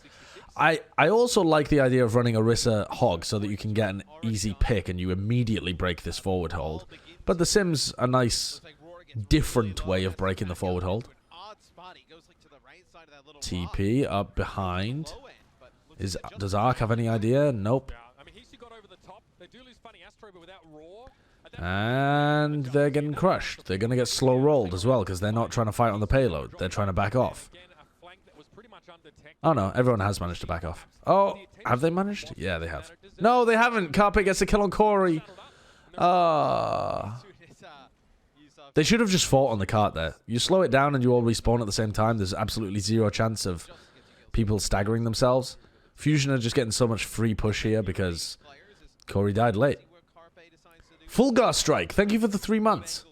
I also like the idea of running Orisa Hog so that you can get an easy pick and you immediately break this forward hold. But the Sim's a nice, different way of breaking the forward hold. TP up behind. Does Ark have any idea? Nope. I mean, Hisu got over the top. They do lose Funny Astro, but without Raw. And they're getting crushed. They're going to get slow rolled as well because they're not trying to fight on the payload. They're trying to back off. Again, a flank that was pretty much undetected. Oh no, everyone has managed to back off. Oh, have they managed? Yeah, they have. No, they haven't. Carpe gets a kill on Corey. They should have just fought on the cart there. You slow it down and you all respawn at the same time. There's absolutely zero chance of people staggering themselves. Fusion are just getting so much free push here because Corey died late. Fulgar Strike, thank you for the 3 months.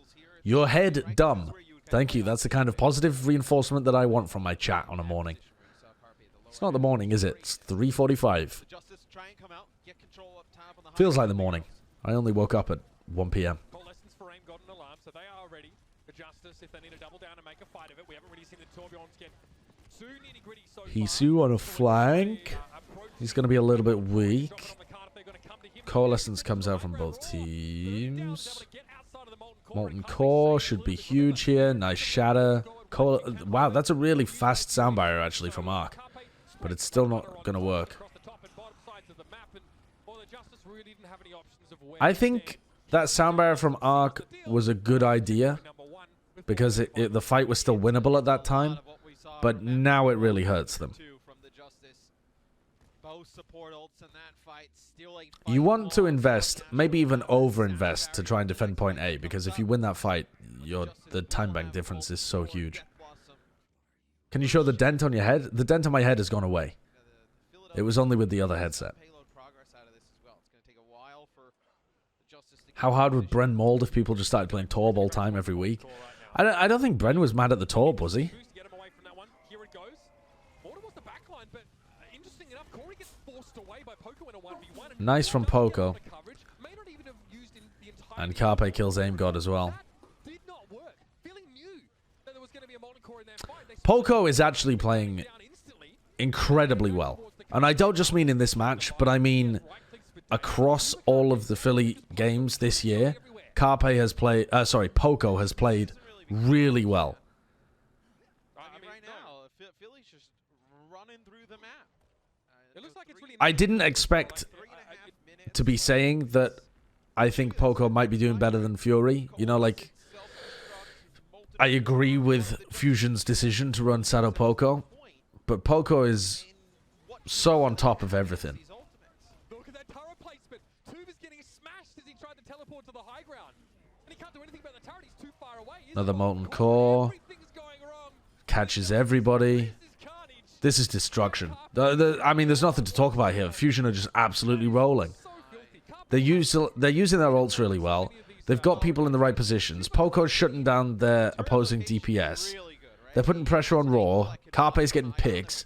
Your head dumb. Thank you. That's the kind of positive reinforcement that I want from my chat on a morning. It's not the morning, is it? It's 3:45. Feels like the morning. I only woke up at 1 p.m. Coalescence for aim got an alarm, so they are ready. The Justice, if they need to double down and make a fight of it, we haven't really seen the Torbjorns get too nitty-gritty so far. Hisu on a flank. He's going to be a little bit weak. Coalescence comes out from both teams. Molten Core should be huge here. Nice shatter. Wow, that's a really fast sound barrier actually from Ark. But it's still not going to work. I think that sound barrier from Ark was a good idea because the fight was still winnable at that time. But now it really hurts them. You want to invest, maybe even over-invest to try and defend point A, because if you win that fight, the time bank difference is so huge. Can you show the dent on your head? The dent on my head has gone away. It was only with the other headset. Payload progress out of this as well. It's going to take a while for the Justice to How hard would Bren mold if people just started playing Torb all time every week? I don't think Bren was mad at the Torb, was he? To get him away from that one. Here it goes. Thought it was the backline, but interesting enough, Corey gets forced away by Poco in a 1v1. And Nice from Poco. coverage. May not even have used in the entire And Carpe kills Aim God as well. That did not work. Feeling knew that there was going to be a Molten Core in that fight. They Poco is actually playing down instantly. incredibly well. And I don't just mean in this match, but I mean across all of the Philly games this year. Poco has played really well. I mean, right now, Philly's just running through the map. It looks like it's really I didn't expect 3.5 minutes. to be saying that I think Poco might be doing better than Fury. You know, like, I agree with Fusion's decision to run Shadow Poco, but Poco is so on top of everything. These ultimates. Look at that turret placement. Tube is getting smashed as he tried to teleport to the high ground. And he can't do anything about the turret. He's too far away. Another Molten Core. Everything's going wrong. Catches everybody. This is carnage. This is destruction. I mean, there's nothing to talk about here. Fusion are just absolutely rolling. So filthy. They're using their ults really well. They've got people in the right positions. Poco's shutting down their opposing DPS. Really good, right? They're putting pressure on Raw. Carpe's getting picks.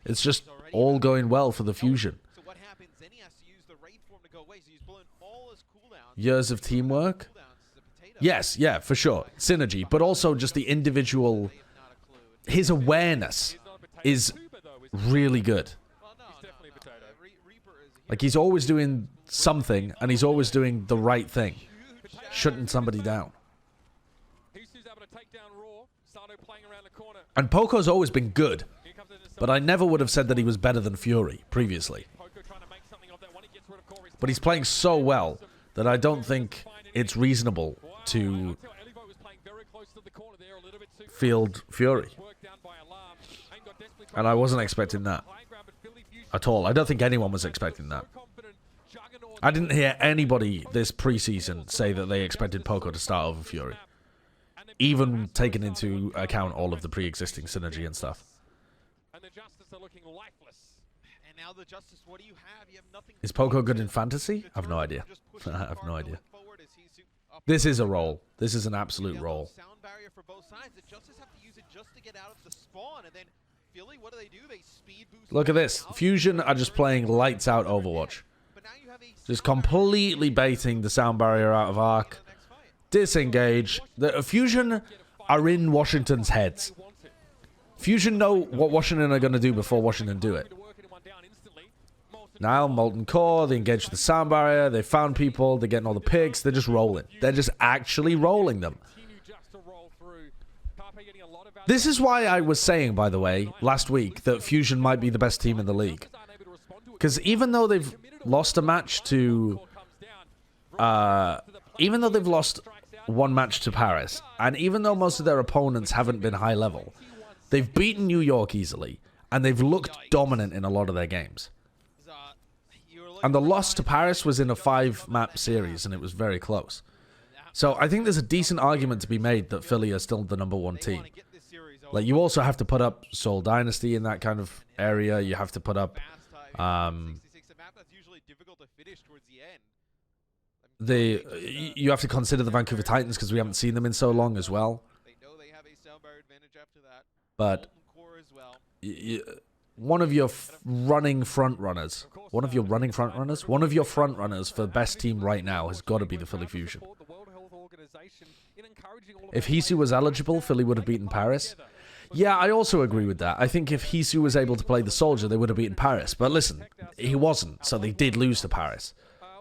It's just all going well for the Fusion. So what happens? Then he has to use the raid form to go away. So he's blowing all his cooldowns. Years of teamwork. Cooldowns is a potato. Yes, yeah, for sure. Synergy, but also just the individual. Not a clue. His awareness is really good. Well, no, definitely a potato. Reaper is a Like, he's always doing something, and he's always doing the right thing. Shutting somebody down. Hisu's able to take down Raw. Sato playing around the corner. And Poco's always been good, Here comes the but I never would have said that he was better than Fury previously. Poco trying to make something of that one. He gets rid of Corey's But he's playing so well that I don't think it's reasonable to Elivo was playing very close to the corner there, a little bit too field Fury. worked down by Alarm. Ain't got desperately And I wasn't expecting that high ground, but Philly Fusion at all. I don't think anyone was expecting that. confident. Juggernaut I didn't hear anybody this preseason say that they expected Poco to start over Fury, even taking into account all of the pre-existing synergy and stuff. and the Justice are looking lifeless. And now the Justice, what do you have? You have nothing. Is Poco good in fantasy? I've no idea. I have no idea. This is a roll. This is an absolute roll. Sound barrier for both sides. The Justice have to use it just to get out of the spawn, and then Philly, what do? They speed boost. Look at this. Fusion are just playing lights out Overwatch. But now you have a Just sound barrier completely baiting the sound barrier out of Arc. for the next fight. Disengage. The Fusion are in Washington's heads. Fusion know what Washington are going to do before Washington do it. Now, Molten Core, they engage with the sound barrier, they found people, they're getting all the picks, they're just rolling. They're just actually rolling them. This is why I was saying, by the way, last week, that Fusion might be the best team in the league. Because even though they've lost a match to... even though they've lost one match to Paris, and even though most of their opponents haven't been high level, they've beaten New York easily, and they've looked dominant in a lot of their games. And the loss to Paris was in a 5-map series, and it was very close. So I think there's a decent argument to be made that Philly are still the #1 team. Like, you also have to put up Seoul Dynasty in that kind of area. You have to put up you have to consider the Vancouver Titans because we haven't seen them in so long as well. But one of your running front runners for best team right now has got to be the Philly Fusion. If Hisu was eligible, Philly would have beaten Paris. Yeah, I also agree with that. I think if Hisu was able to play the soldier, they would have beaten Paris. But listen, he wasn't, so they did lose to Paris.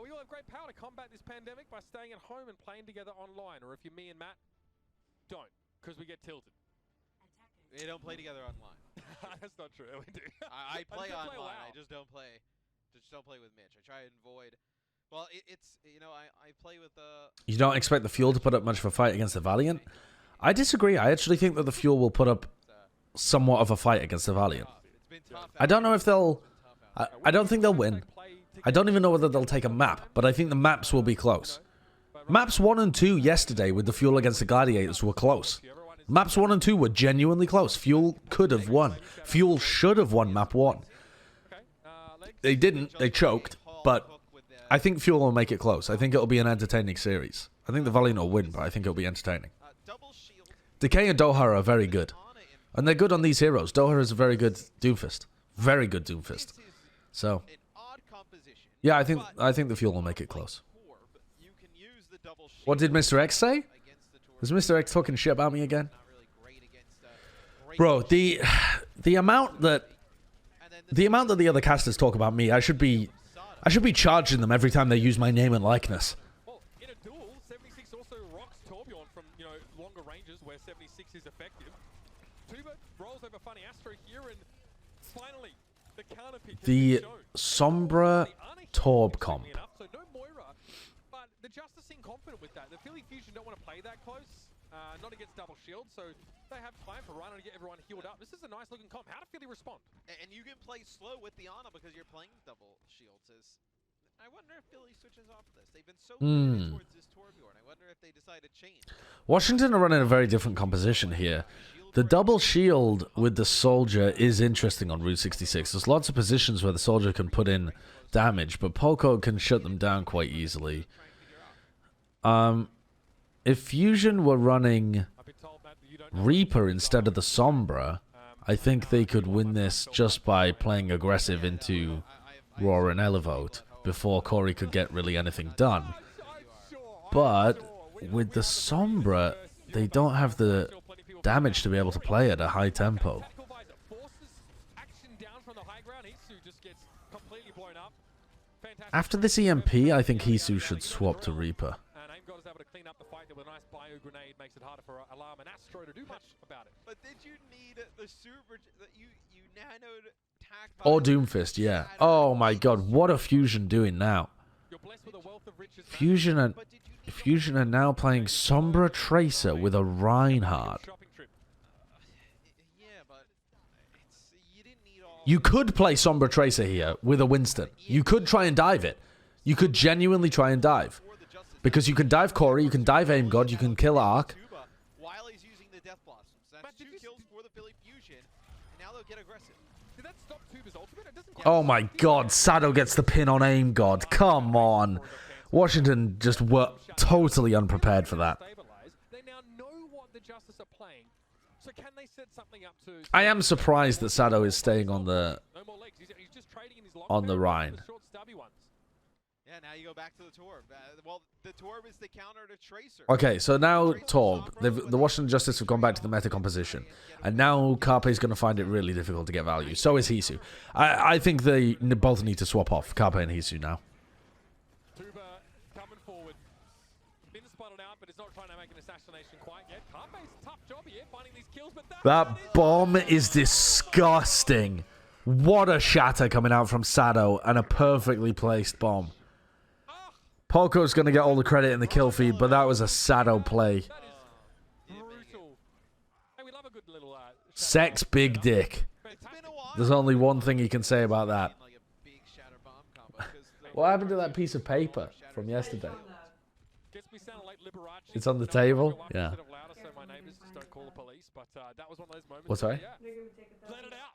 We all have great power to combat this pandemic by staying at home and playing together online. Or if you're me and Matt, don't, because we get tilted. They don't play together online. That's not true. We do. I play just online. WoW. I just don't play. Just don't play with Mitch. I try and avoid. Well, it's I play with You don't expect the Fuel to put up much of a fight against the Valiant? I disagree. I actually think that the Fuel will put up somewhat of a fight against the Valiant. It's been tough. I don't know if they'll... I don't think they'll win. I don't even know whether they'll take a map, but I think the maps will be close. Maps 1 and 2 yesterday with the Fuel against the Gladiators were close. Maps 1 and 2 were genuinely close. Fuel could have won. Fuel should have won map 1. They didn't. They choked. But I think Fuel will make it close. I think it'll be an entertaining series. I think the Valiant will win, but I think it'll be entertaining. Decay and Doha are very good. And they're good on these heroes. Doha is a very good Doomfist. Very good Doomfist. So, yeah, I think the Fuel will make it close. What did Mr. X say? Is Mr. X talking shit about me again? Bro, the amount that the other casters talk about me, I should be charging them every time they use my name and likeness. Well, in a duel, 76 also rocks Torbjorn from, longer ranges where 76 is effective. Tuba rolls over Funny Astro here, and finally, the counter pick has The been shown. Sombra Torb comp. So no Moira, but the Justice seem confident with that. The Philly Fusion don't want to play that close, not against double shield, so they have time for Rhino to get everyone healed up. This is a nice looking comp. How do Philly respond? And you can play slow with the Ana because you're playing double shields. I wonder if Philly switches off this. They've been so committed towards this Torbjorn. I wonder if they decide to change. Washington are running a very different composition here. The double shield with the Soldier is interesting on Route 66. There's lots of positions where the Soldier can put in damage, but Poco can shut them down quite easily. If Fusion were running Reaper instead of the Sombra, I think they could win this just by playing aggressive into Roar and Elevote before Corey could get really anything done. But with the Sombra, they don't have the damage to be able to play at a high tempo. After this EMP, I think Hisu should swap to Reaper. Makes it harder for Alarm and Astro to do much about it. But did you need the super you nanoed tack Or Doomfist, yeah. Oh my god, what are Fusion doing now? You're blessed with a wealth of riches. Fusion are now playing Sombra Tracer with a Reinhardt. Yeah, but you didn't need all. You could play Sombra Tracer here with a Winston. You could try and dive it. You could genuinely try and dive. Because you can dive Corey, you can dive Aim God, you can kill Arc. While he's using the Death Blossoms. That's 2 kills for the Philly Fusion, and now they'll get aggressive. Did that stop Tuba's ultimate? It doesn't Oh my god, Sado gets the pin on Aim God. Come on. Washington just were totally unprepared for that. They now know what the Justice are playing. So can they set something up to... I am surprised that Sado is staying on the No more legs. He's just trading in his long on the barrel Rhine. for the short stubby ones. Yeah, now you go back to the Torb. Well, the Torb is the counter to Tracer. Okay, so now Torb. The Washington Justice have gone back to the meta composition. And now Carpe is going to find it really difficult to get value. So is Hisu. I think they both need to swap off, Carpe and Hisu now. Tuba coming forward. Been spotted out, but it's not trying to make an assassination quite yet. Carpe's tough job here, finding these kills, but That bomb is disgusting. What a shatter coming out from Sado and a perfectly placed bomb. Poco's going to get all the credit in the kill feed, but that was a Sado play. That is brutal. Hey, we love a good little... Sex big dick. There's only one thing you can say about that. What happened to that piece of paper from yesterday? It's on the table? Yeah. What's sorry? Let it out.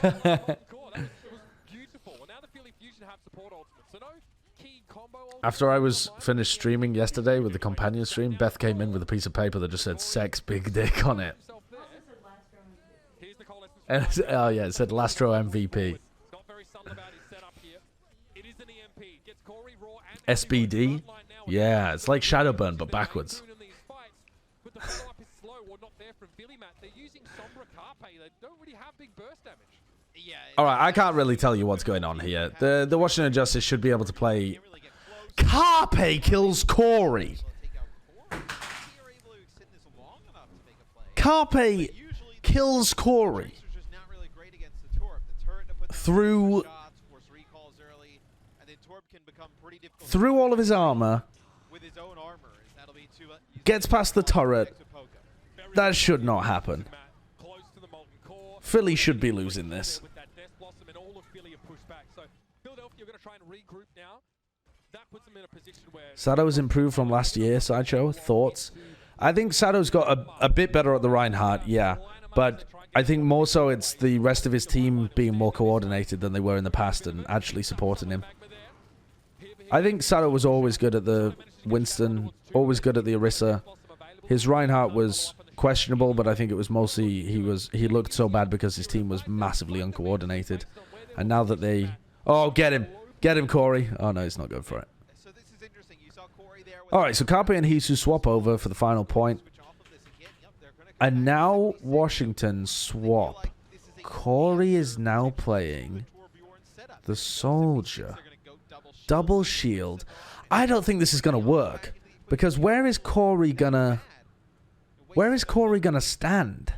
That was beautiful. Well, now the Philly Fusion have support ultimate. So no key combo ultimate. After I was finished streaming yesterday with the companion stream, Beth came in with a piece of paper that just said sex big dick on it. And oh yeah, it said Lastro MVP. Not very subtle about his setup here. It is an EMP. Gets Corey Raw and SBD? Yeah, it's like Shadowburn, but backwards. But the follow-up is slow or not there from Philly, Matt. They're using Sombra Carpe. They don't really have big burst damage. Yeah. Alright, I can't really tell you what's going on here. The Washington Justice should be able to play... Carpe kills Corey! Carpe kills Corey! Through all of his armor, gets past the turret. That should not happen. Philly should be losing this. Sado's improved from last year, Sideshow. Thoughts? I think Sado's got a bit better at the Reinhardt, yeah. But I think more so it's the rest of his team being more coordinated than they were in the past and actually supporting him. I think Sato was always good at the Winston, always good at the Orisa. His Reinhardt was questionable, but I think it was mostly he looked so bad because his team was massively uncoordinated. And now that they... Oh, get him! Get him, Corey! Oh, no, he's not going for it. So this is interesting. You saw Corey there with Alright, so Carpe and Hisu swap over for the final point. switch off of this again. Yep, they're gonna And now Washington swap. Corey is now playing the Soldier. Double shield. I don't think this is going to work. Because where is Corey gonna stand?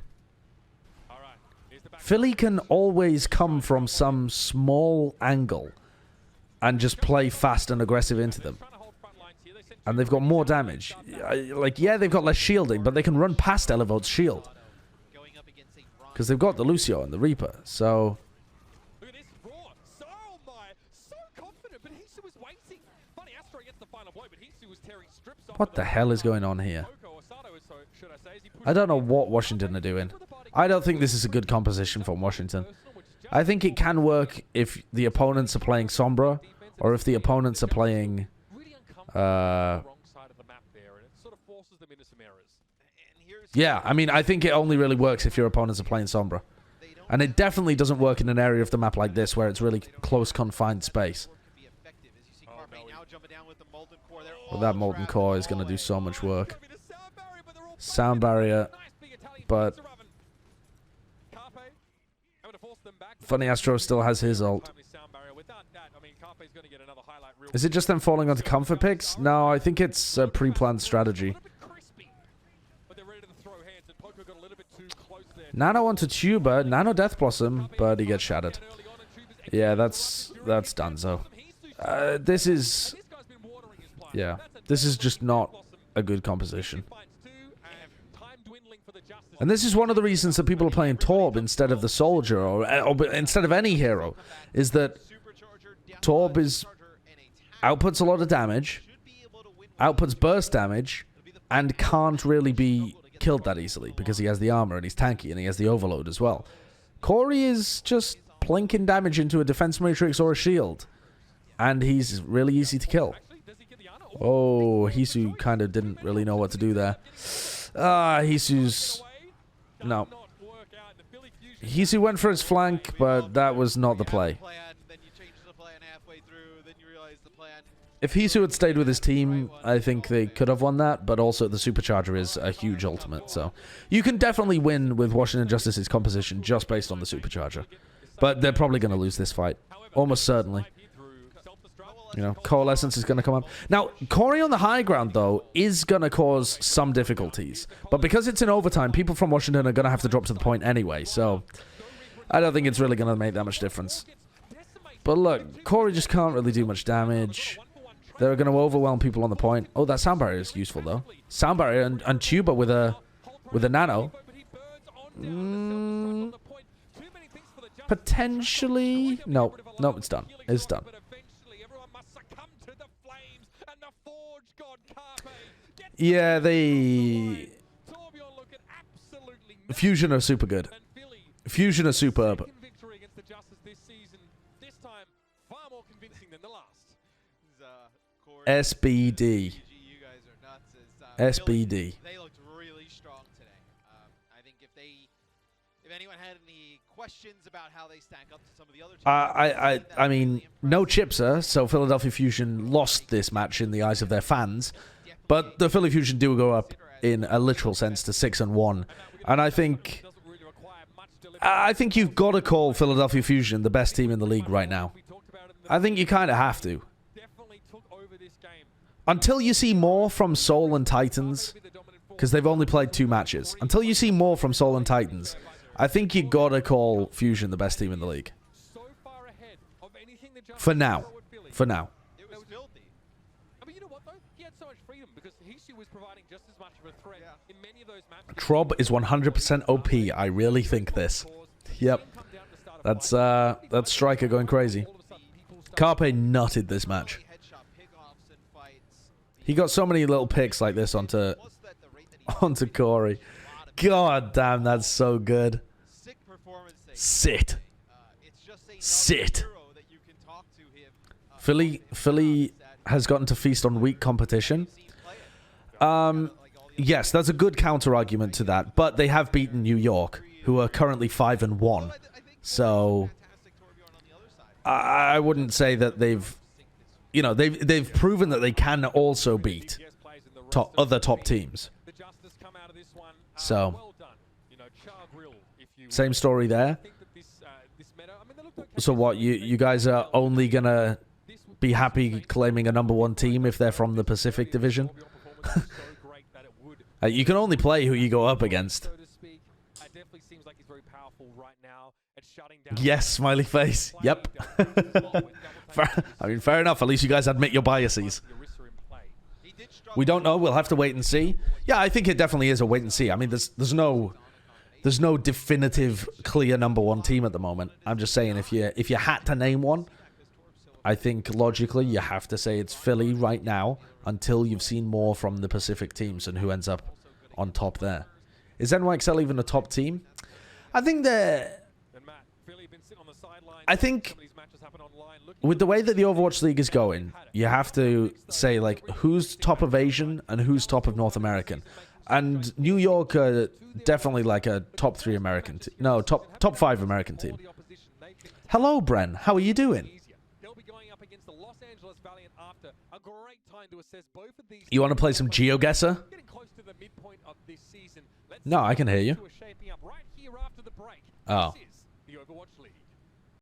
Philly can always come from some small angle and just play fast and aggressive into them. And they've got more damage. Like, yeah, they've got less shielding, but they can run past Elevote's shield. Because they've got the Lucio and the Reaper, so... Look at this, Raw. So confident, but Hisu was waiting. Funny, Astro gets the final blow, but Hisu was tearing strips off. What the hell is going on here? I don't know what Washington are doing. I don't think this is a good composition from Washington. I think it can work if the opponents are playing Sombra, or if the opponents are playing... Yeah, I mean, I think it only really works if your opponents are playing Sombra. And it definitely doesn't work in an area of the map like this, where it's really close, confined space. Well, that Molten Core is going to do so much work. Sound barrier, but... Funny Astro still has his ult. Is it just them falling onto comfort picks? No, I think it's a pre-planned strategy. Nano onto Tuba, Nano Death Blossom, but he gets shattered. Yeah, that's donezo. This is... Yeah, this is just not a good composition. And this is one of the reasons that people are playing Torb instead of the Soldier, or instead of any hero, is that Torb outputs a lot of damage, outputs burst damage, and can't really be killed that easily because he has the armor and he's tanky and he has the overload as well. Corey is just plinking damage into a defense matrix or a shield, and he's really easy to kill. Oh, Hisu kind of didn't really know what to do there. Hisu's... No. Hisu went for his flank, but that was not the play. If Hisu had stayed with his team, I think they could have won that, but also the Supercharger is a huge ultimate, so... You can definitely win with Washington Justice's composition just based on the Supercharger. But they're probably going to lose this fight. Almost certainly. You know, Coalescence is going to come up. Now, Corey on the high ground, though, is going to cause some difficulties. But because it's in overtime, people from Washington are going to have to drop to the point anyway, so... I don't think it's really going to make that much difference. But look, Corey just can't really do much damage. They're going to overwhelm people on the point. Oh, that sound barrier is useful, though. Sound barrier and Tuba with a nano. Potentially... No, it's done. It's done. Yeah, they... Fusion are super good. Fusion are superb. SBD. SBD. They looked really strong today. I think if anyone had any questions about how they stack up to some of the other teams, I mean, no chipser, so Philadelphia Fusion lost this match in the eyes of their fans. But the Philly Fusion do go up in a literal sense to 6-1. And I think you've got to call Philadelphia Fusion the best team in the league right now. I think you kind of have to. Until you see more from Soul and Titans, because they've only played 2 matches. Until you see more from Soul and Titans, I think you got to call Fusion the best team in the league. For now. For now. Trob is 100% OP. I really think this. Yep. That's Striker going crazy. Carpe nutted this match. He got so many little picks like this onto Corey. God damn, that's so good. Sick performance. Sit. It's just Sit. hero that you can talk to him. Philly has gotten to feast on weak competition. Yes, that's a good counter argument to that, but they have beaten New York, who are currently 5-1. So I wouldn't say that they've, you know, they've proven that they can also beat other top teams. So same story there. So what, you guys are only gonna be happy claiming a #1 team if they're from the Pacific Division? You can only play who you go up against. Yes, smiley face. Yep. I mean, fair enough. At least you guys admit your biases. We don't know. We'll have to wait and see. Yeah, I think it definitely is a wait and see. I mean, there's no definitive clear #1 team at the moment. I'm just saying, if you had to name one, I think logically you have to say it's Philly right now until you've seen more from the Pacific teams and who ends up on top there. Is NYXL even a top team? I think with the way that the Overwatch League is going, you have to say, like, who's top of Asian and who's top of North American. And New York are definitely like a top 3 American team. No, top 5 American team. Hello, Bren. How are you doing? You want to play some GeoGuessr? No, I can hear you. Oh.